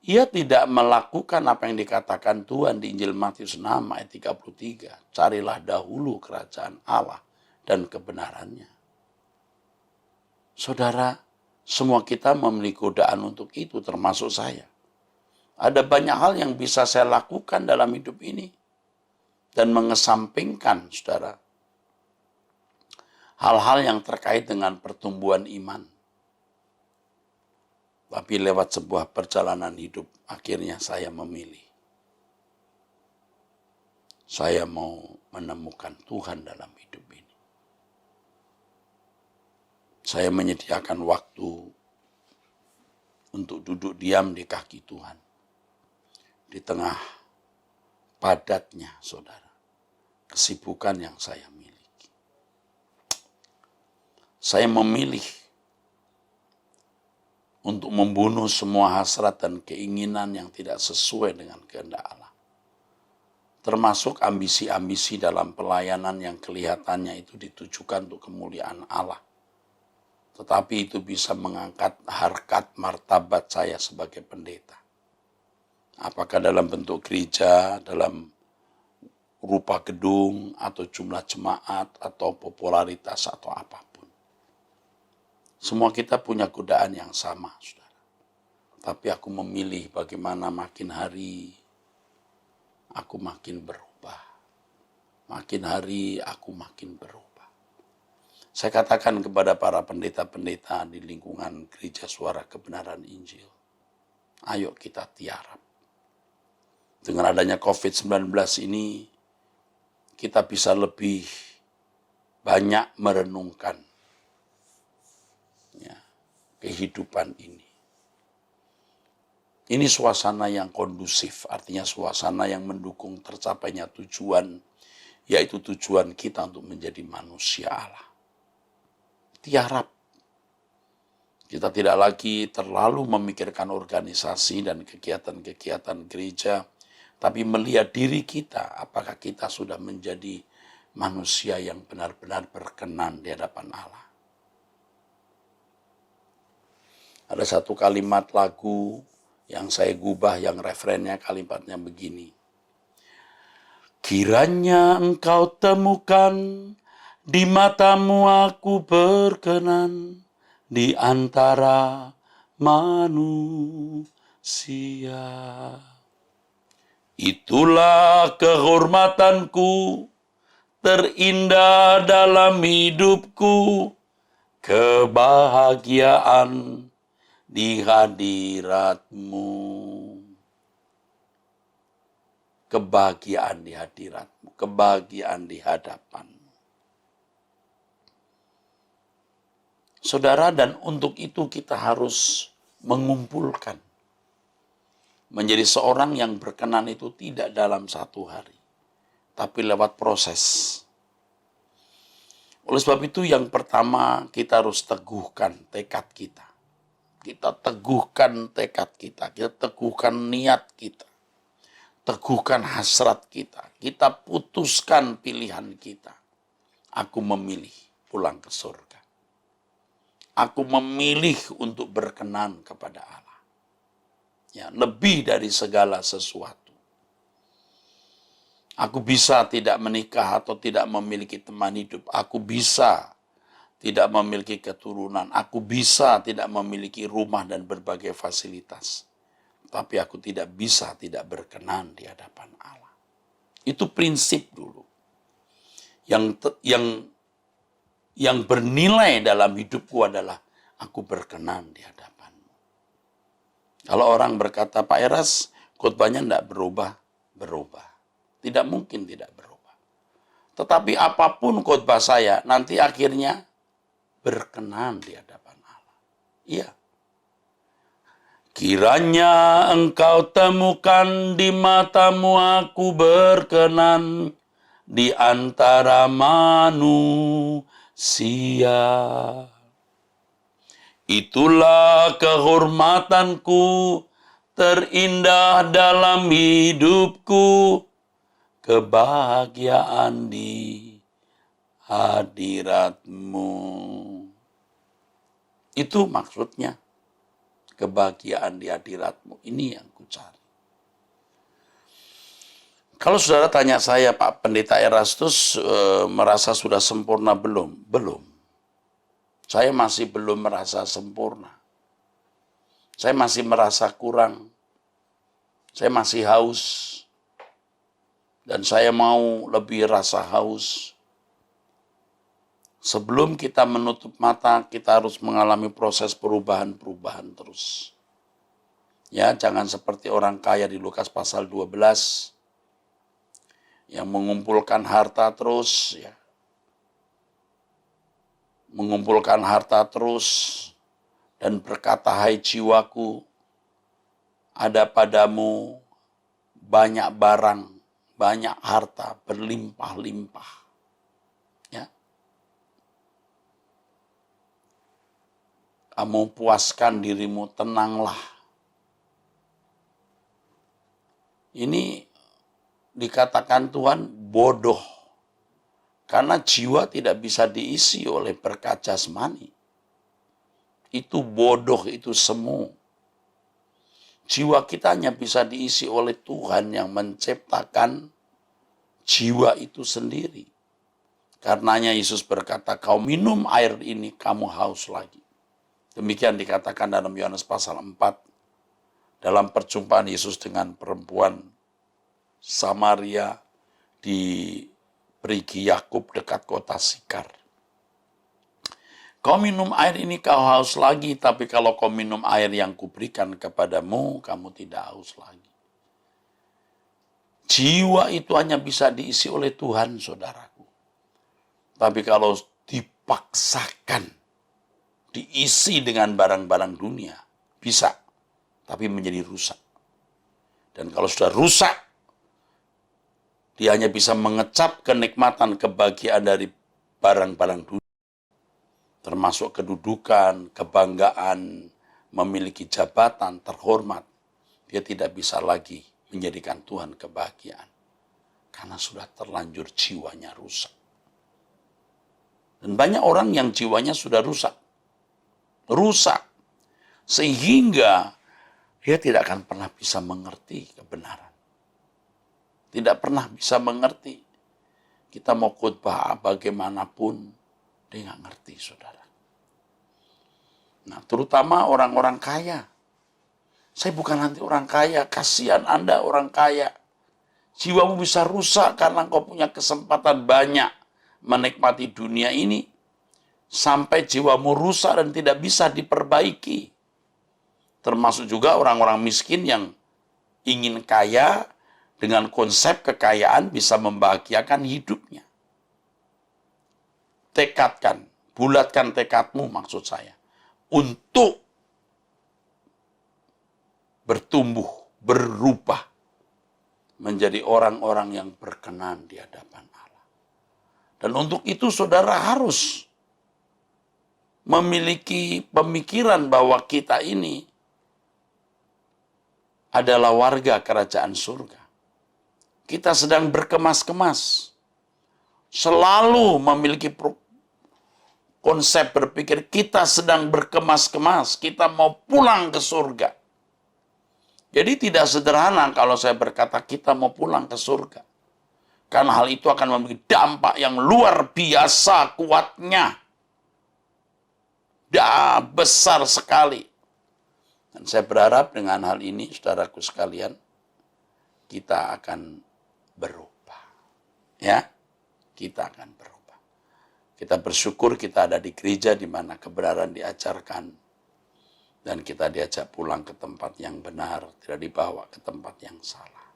Ia tidak melakukan apa yang dikatakan Tuhan di Injil Matius 6 ayat 33. Carilah dahulu kerajaan Allah dan kebenarannya. Saudara, semua kita memiliki godaan untuk itu, termasuk saya. Ada banyak hal yang bisa saya lakukan dalam hidup ini. Dan mengesampingkan, saudara, hal-hal yang terkait dengan pertumbuhan iman. Tapi lewat sebuah perjalanan hidup, akhirnya saya memilih. Saya mau menemukan Tuhan dalam hidup ini. Saya menyediakan waktu untuk duduk diam di kaki Tuhan. Di tengah padatnya, saudara, kesibukan yang saya miliki. Saya memilih untuk membunuh semua hasrat dan keinginan yang tidak sesuai dengan kehendak Allah. Termasuk ambisi-ambisi dalam pelayanan yang kelihatannya itu ditujukan untuk kemuliaan Allah. Tetapi itu bisa mengangkat harkat martabat saya sebagai pendeta. Apakah dalam bentuk gereja, dalam rupa gedung, atau jumlah jemaat, atau popularitas, atau apapun. Semua kita punya godaan yang sama, saudara. Tapi aku memilih bagaimana makin hari aku makin berubah. Makin hari aku makin berubah. Saya katakan kepada para pendeta-pendeta di lingkungan Gereja Suara Kebenaran Injil, ayo kita tiarap. Dengan adanya COVID-19 ini, kita bisa lebih banyak merenungkan kehidupan ini. Ini suasana yang kondusif, artinya suasana yang mendukung tercapainya tujuan, yaitu tujuan kita untuk menjadi manusia Allah. Tiarap. Kita tidak lagi terlalu memikirkan organisasi dan kegiatan-kegiatan gereja, tapi melihat diri kita, apakah kita sudah menjadi manusia yang benar-benar berkenan di hadapan Allah. Ada satu kalimat lagu yang saya gubah, yang referennya kalimatnya begini. Kiranya engkau temukan, di matamu aku berkenan, di antara manusia. Itulah kehormatanku, terindah dalam hidupku, kebahagiaan di hadiratmu. Kebahagiaan di hadiratmu, kebahagiaan di hadapanmu. Saudara, dan untuk itu kita harus mengumpulkan. Menjadi seorang yang berkenan itu tidak dalam satu hari, tapi lewat proses. Oleh sebab itu yang pertama kita harus teguhkan tekad kita. Kita teguhkan tekad kita, kita teguhkan niat kita. Teguhkan hasrat kita, kita putuskan pilihan kita. Aku memilih pulang ke surga. Aku memilih untuk berkenan kepada Allah. Ya, lebih dari segala sesuatu. Aku bisa tidak menikah atau tidak memiliki teman hidup. Aku bisa tidak memiliki keturunan. Aku bisa tidak memiliki rumah dan berbagai fasilitas. Tapi aku tidak bisa tidak berkenan di hadapan Allah. Itu prinsip dulu. Yang bernilai dalam hidupku adalah aku berkenan di hadapanmu. Kalau orang berkata, Pak Eras, khotbahnya tidak berubah. Tidak mungkin tidak berubah. Tetapi apapun khotbah saya, nanti akhirnya berkenan di hadapan Allah. Iya. Kiranya engkau temukan di matamu aku berkenan di antara manusia. Itulah kehormatanku terindah dalam hidupku, kebahagiaan di hadiratmu. Itu maksudnya, kebahagiaan di hadiratmu. Ini yang ku cari. Kalau saudara tanya saya, Pak Pendeta Erastus merasa sudah sempurna belum? Belum. Saya masih belum merasa sempurna. Saya masih merasa kurang. Saya masih haus. Dan saya mau lebih rasa haus. Sebelum kita menutup mata, kita harus mengalami proses perubahan-perubahan terus. Ya, jangan seperti orang kaya di Lukas pasal 12 yang mengumpulkan harta terus, ya. Mengumpulkan harta terus dan berkata, hai jiwaku, ada padamu banyak barang, banyak harta, berlimpah-limpah. Ya. Kamu puaskan dirimu, tenanglah. Ini dikatakan Tuhan bodoh. Karena jiwa tidak bisa diisi oleh berkat jasmani. Itu bodoh, itu semu. Jiwa kita hanya bisa diisi oleh Tuhan yang menciptakan jiwa itu sendiri. Karenanya Yesus berkata, kau minum air ini, kamu haus lagi. Demikian dikatakan dalam Yohanes pasal 4. Dalam perjumpaan Yesus dengan perempuan Samaria di Perigi Yakub dekat kota Sikar. Kau minum air ini, kau haus lagi, tapi kalau kau minum air yang kuberikan kepadamu, kamu tidak haus lagi. Jiwa itu hanya bisa diisi oleh Tuhan, saudaraku. Tapi kalau dipaksakan, diisi dengan barang-barang dunia, bisa, tapi menjadi rusak. Dan kalau sudah rusak, dia hanya bisa mengecap kenikmatan, kebahagiaan dari barang-barang dunia. Termasuk kedudukan, kebanggaan, memiliki jabatan, terhormat. Dia tidak bisa lagi menjadikan Tuhan kebahagiaan. Karena sudah terlanjur jiwanya rusak. Dan banyak orang yang jiwanya sudah rusak. Rusak. Sehingga dia tidak akan pernah bisa mengerti kebenaran. Tidak pernah bisa mengerti. Kita mau khotbah bagaimanapun, dia nggak ngerti, saudara. Nah, terutama orang-orang kaya. Saya bukan nanti orang kaya, kasihan Anda orang kaya. Jiwamu bisa rusak karena kau punya kesempatan banyak menikmati dunia ini. Sampai jiwamu rusak dan tidak bisa diperbaiki. Termasuk juga orang-orang miskin yang ingin kaya, dengan konsep kekayaan bisa membahagiakan hidupnya. Tekadkan, bulatkan tekadmu maksud saya. Untuk bertumbuh, berubah. Menjadi orang-orang yang berkenan di hadapan Allah. Dan untuk itu saudara harus memiliki pemikiran bahwa kita ini adalah warga kerajaan surga. Kita sedang berkemas-kemas. Selalu memiliki konsep berpikir kita sedang berkemas-kemas, kita mau pulang ke surga. Jadi tidak sederhana kalau saya berkata kita mau pulang ke surga. Karena hal itu akan memiliki dampak yang luar biasa kuatnya. Besar sekali. Dan saya berharap dengan hal ini, saudaraku sekalian, kita akan berubah. Ya, kita akan berubah. Kita bersyukur kita ada di gereja di mana kebenaran diajarkan. Dan kita diajak pulang ke tempat yang benar, tidak dibawa ke tempat yang salah.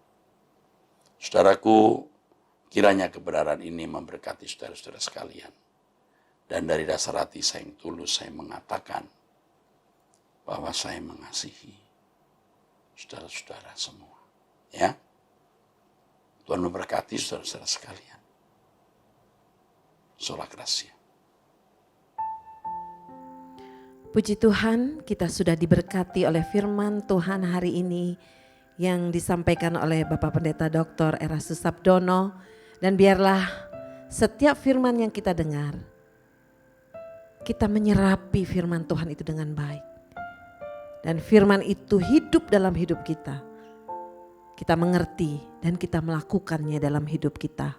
Saudaraku, kiranya kebenaran ini memberkati saudara-saudara sekalian. Dan dari dasar hati saya yang tulus, saya mengatakan bahwa saya mengasihi saudara-saudara semua. Ya, Tuhan memberkati saudara-saudara sekalian. Sola Gracia. Puji Tuhan, kita sudah diberkati oleh firman Tuhan hari ini yang disampaikan oleh Bapak Pendeta Dr. Erastus Sabdono. Dan biarlah setiap firman yang kita dengar, kita menyerapi firman Tuhan itu dengan baik. Dan firman itu hidup dalam hidup kita. Kita mengerti dan kita melakukannya dalam hidup kita.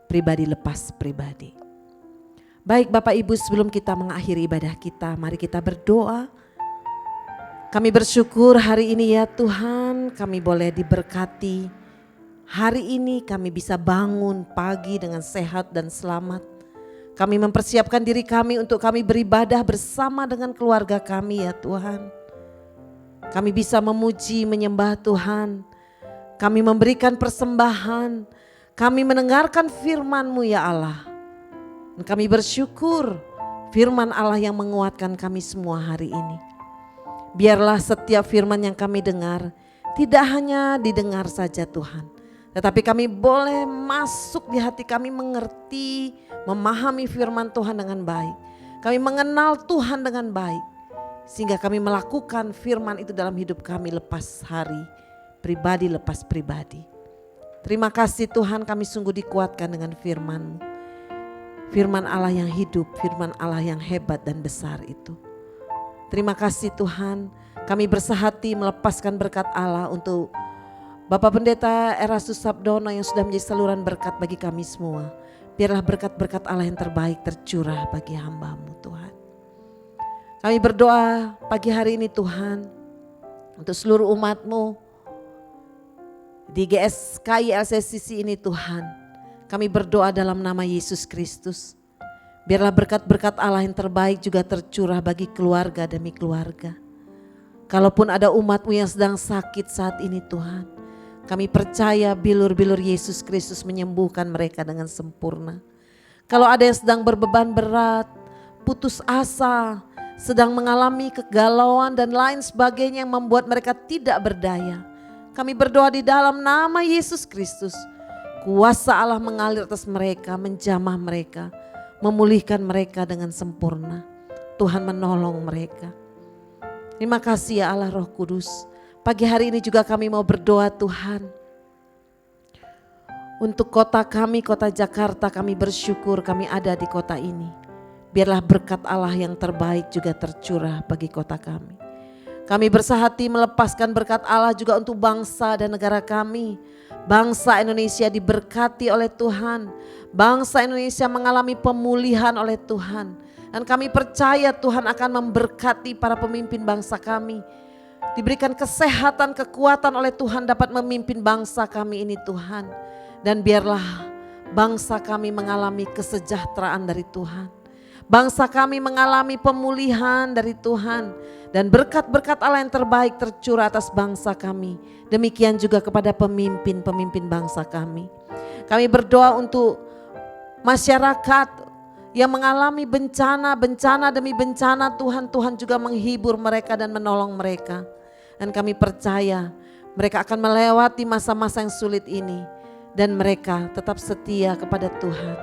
Pribadi lepas pribadi. Baik Bapak Ibu, sebelum kita mengakhiri ibadah kita, mari kita berdoa. Kami bersyukur hari ini ya Tuhan, kami boleh diberkati. Hari ini kami bisa bangun pagi dengan sehat dan selamat. Kami mempersiapkan diri kami untuk kami beribadah bersama dengan keluarga kami ya Tuhan. Kami bisa memuji, menyembah Tuhan. Kami memberikan persembahan. Kami mendengarkan firman-Mu ya Allah. Dan kami bersyukur firman Allah yang menguatkan kami semua hari ini. Biarlah setiap firman yang kami dengar tidak hanya didengar saja Tuhan. Tetapi kami boleh masuk di hati kami, mengerti, memahami firman Tuhan dengan baik. Kami mengenal Tuhan dengan baik. Sehingga kami melakukan firman itu dalam hidup kami lepas hari, pribadi lepas pribadi. Terima kasih Tuhan, kami sungguh dikuatkan dengan firman-Mu. Firman Allah yang hidup, firman Allah yang hebat dan besar itu. Terima kasih Tuhan, kami bersehati melepaskan berkat Allah untuk Bapak Pendeta Erastus Sabdono yang sudah menjadi saluran berkat bagi kami semua. Biarlah berkat-berkat Allah yang terbaik tercurah bagi hamba-Mu Tuhan. Kami berdoa pagi hari ini Tuhan, untuk seluruh umat-Mu di GSKI LCCC ini Tuhan. Kami berdoa dalam nama Yesus Kristus. Biarlah berkat-berkat Allah yang terbaik juga tercurah bagi keluarga demi keluarga. Kalaupun ada umat-Mu yang sedang sakit saat ini Tuhan, kami percaya bilur-bilur Yesus Kristus menyembuhkan mereka dengan sempurna. Kalau ada yang sedang berbeban berat, putus asa, sedang mengalami kegalauan dan lain sebagainya yang membuat mereka tidak berdaya, kami berdoa di dalam nama Yesus Kristus. Kuasa Allah mengalir atas mereka, menjamah mereka, memulihkan mereka dengan sempurna. Tuhan menolong mereka. Terima kasih ya Allah Roh Kudus. Pagi hari ini juga kami mau berdoa Tuhan. Untuk kota kami, kota Jakarta, kami bersyukur kami ada di kota ini. Biarlah berkat Allah yang terbaik juga tercurah bagi kota kami. Kami bersehati melepaskan berkat Allah juga untuk bangsa dan negara kami. Bangsa Indonesia diberkati oleh Tuhan. Bangsa Indonesia mengalami pemulihan oleh Tuhan. Dan kami percaya Tuhan akan memberkati para pemimpin bangsa kami. Diberikan kesehatan, kekuatan oleh Tuhan dapat memimpin bangsa kami ini Tuhan. Dan biarlah bangsa kami mengalami kesejahteraan dari Tuhan. Bangsa kami mengalami pemulihan dari Tuhan. Dan berkat-berkat Allah yang terbaik tercurah atas bangsa kami. Demikian juga kepada pemimpin-pemimpin bangsa kami. Kami berdoa untuk masyarakat yang mengalami bencana demi bencana. Tuhan juga menghibur mereka dan menolong mereka. Dan kami percaya mereka akan melewati masa-masa yang sulit ini. Dan mereka tetap setia kepada Tuhan.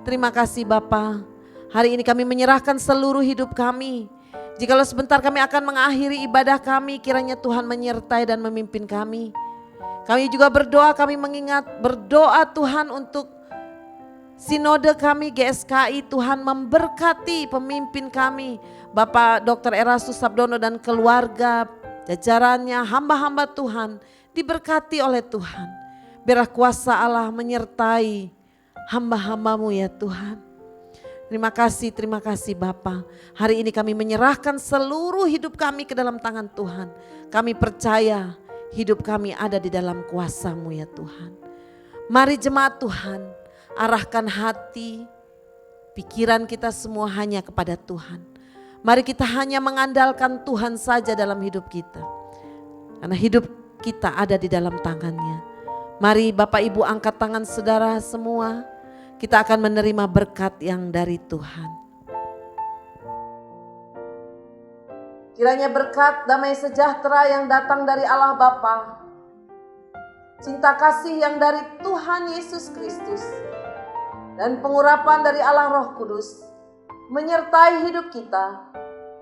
Terima kasih Bapa. Hari ini kami menyerahkan seluruh hidup kami. Jikalau sebentar kami akan mengakhiri ibadah kami, kiranya Tuhan menyertai dan memimpin kami. Kami juga berdoa, kami mengingat berdoa Tuhan untuk Sinode kami GSKI Tuhan memberkati pemimpin kami, Bapak Dr. Erastus Sabdono dan keluarga, jajarannya, hamba-hamba Tuhan diberkati oleh Tuhan. Biarlah kuasa Allah menyertai hamba-hambamu ya Tuhan. Terima kasih Bapa. Hari ini kami menyerahkan seluruh hidup kami ke dalam tangan Tuhan. Kami percaya hidup kami ada di dalam kuasa-Mu ya Tuhan. Mari jemaat Tuhan, arahkan hati, pikiran kita semua hanya kepada Tuhan. Mari kita hanya mengandalkan Tuhan saja dalam hidup kita. Karena hidup kita ada di dalam tangan-Nya. Mari Bapak Ibu angkat tangan saudara semua. Kita akan menerima berkat yang dari Tuhan. Kiranya berkat damai sejahtera yang datang dari Allah Bapa, cinta kasih yang dari Tuhan Yesus Kristus, dan pengurapan dari Allah Roh Kudus menyertai hidup kita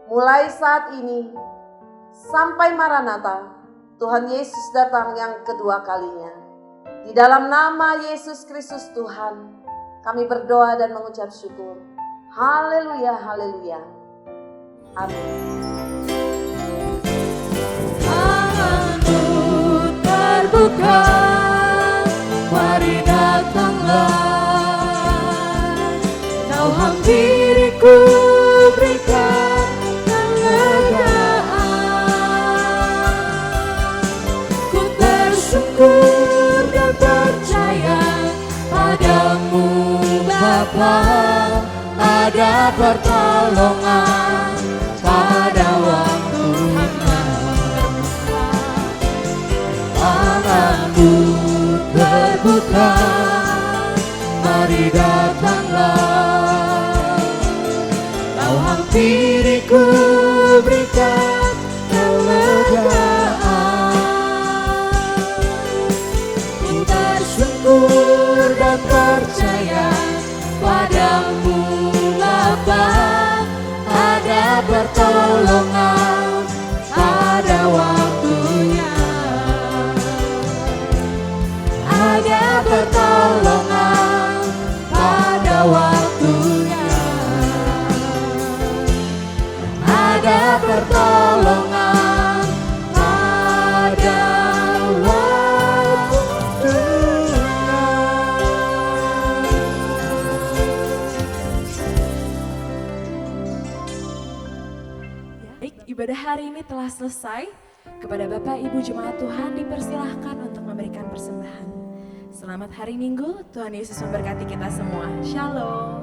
mulai saat ini sampai Maranatha, Tuhan Yesus datang yang kedua kalinya. Di dalam nama Yesus Kristus Tuhan, kami berdoa dan mengucap syukur. Haleluya, haleluya. Amin. Tanganmu terbuka, mari datanglah. Kau hampiriku berikan kelegaan. Ku bersyukur dan percaya padamu Bapa, ada pertolongan pada waktunya. Tanganmu terbuka, mari datanglah. Kau hampiriku berikan kelegaan. Ku bersyukur dan percaya padamu Bapa, ada pertolongan pada waktunya. Ada pertolongan pada waktunya. Ada pertolongan pada waktunya. Baik, ibadah hari ini telah selesai. Kepada Bapak Ibu Jemaat Tuhan dipersilahkan untuk memberikan persembahan. Selamat hari Minggu, Tuhan Yesus memberkati kita semua. Shalom.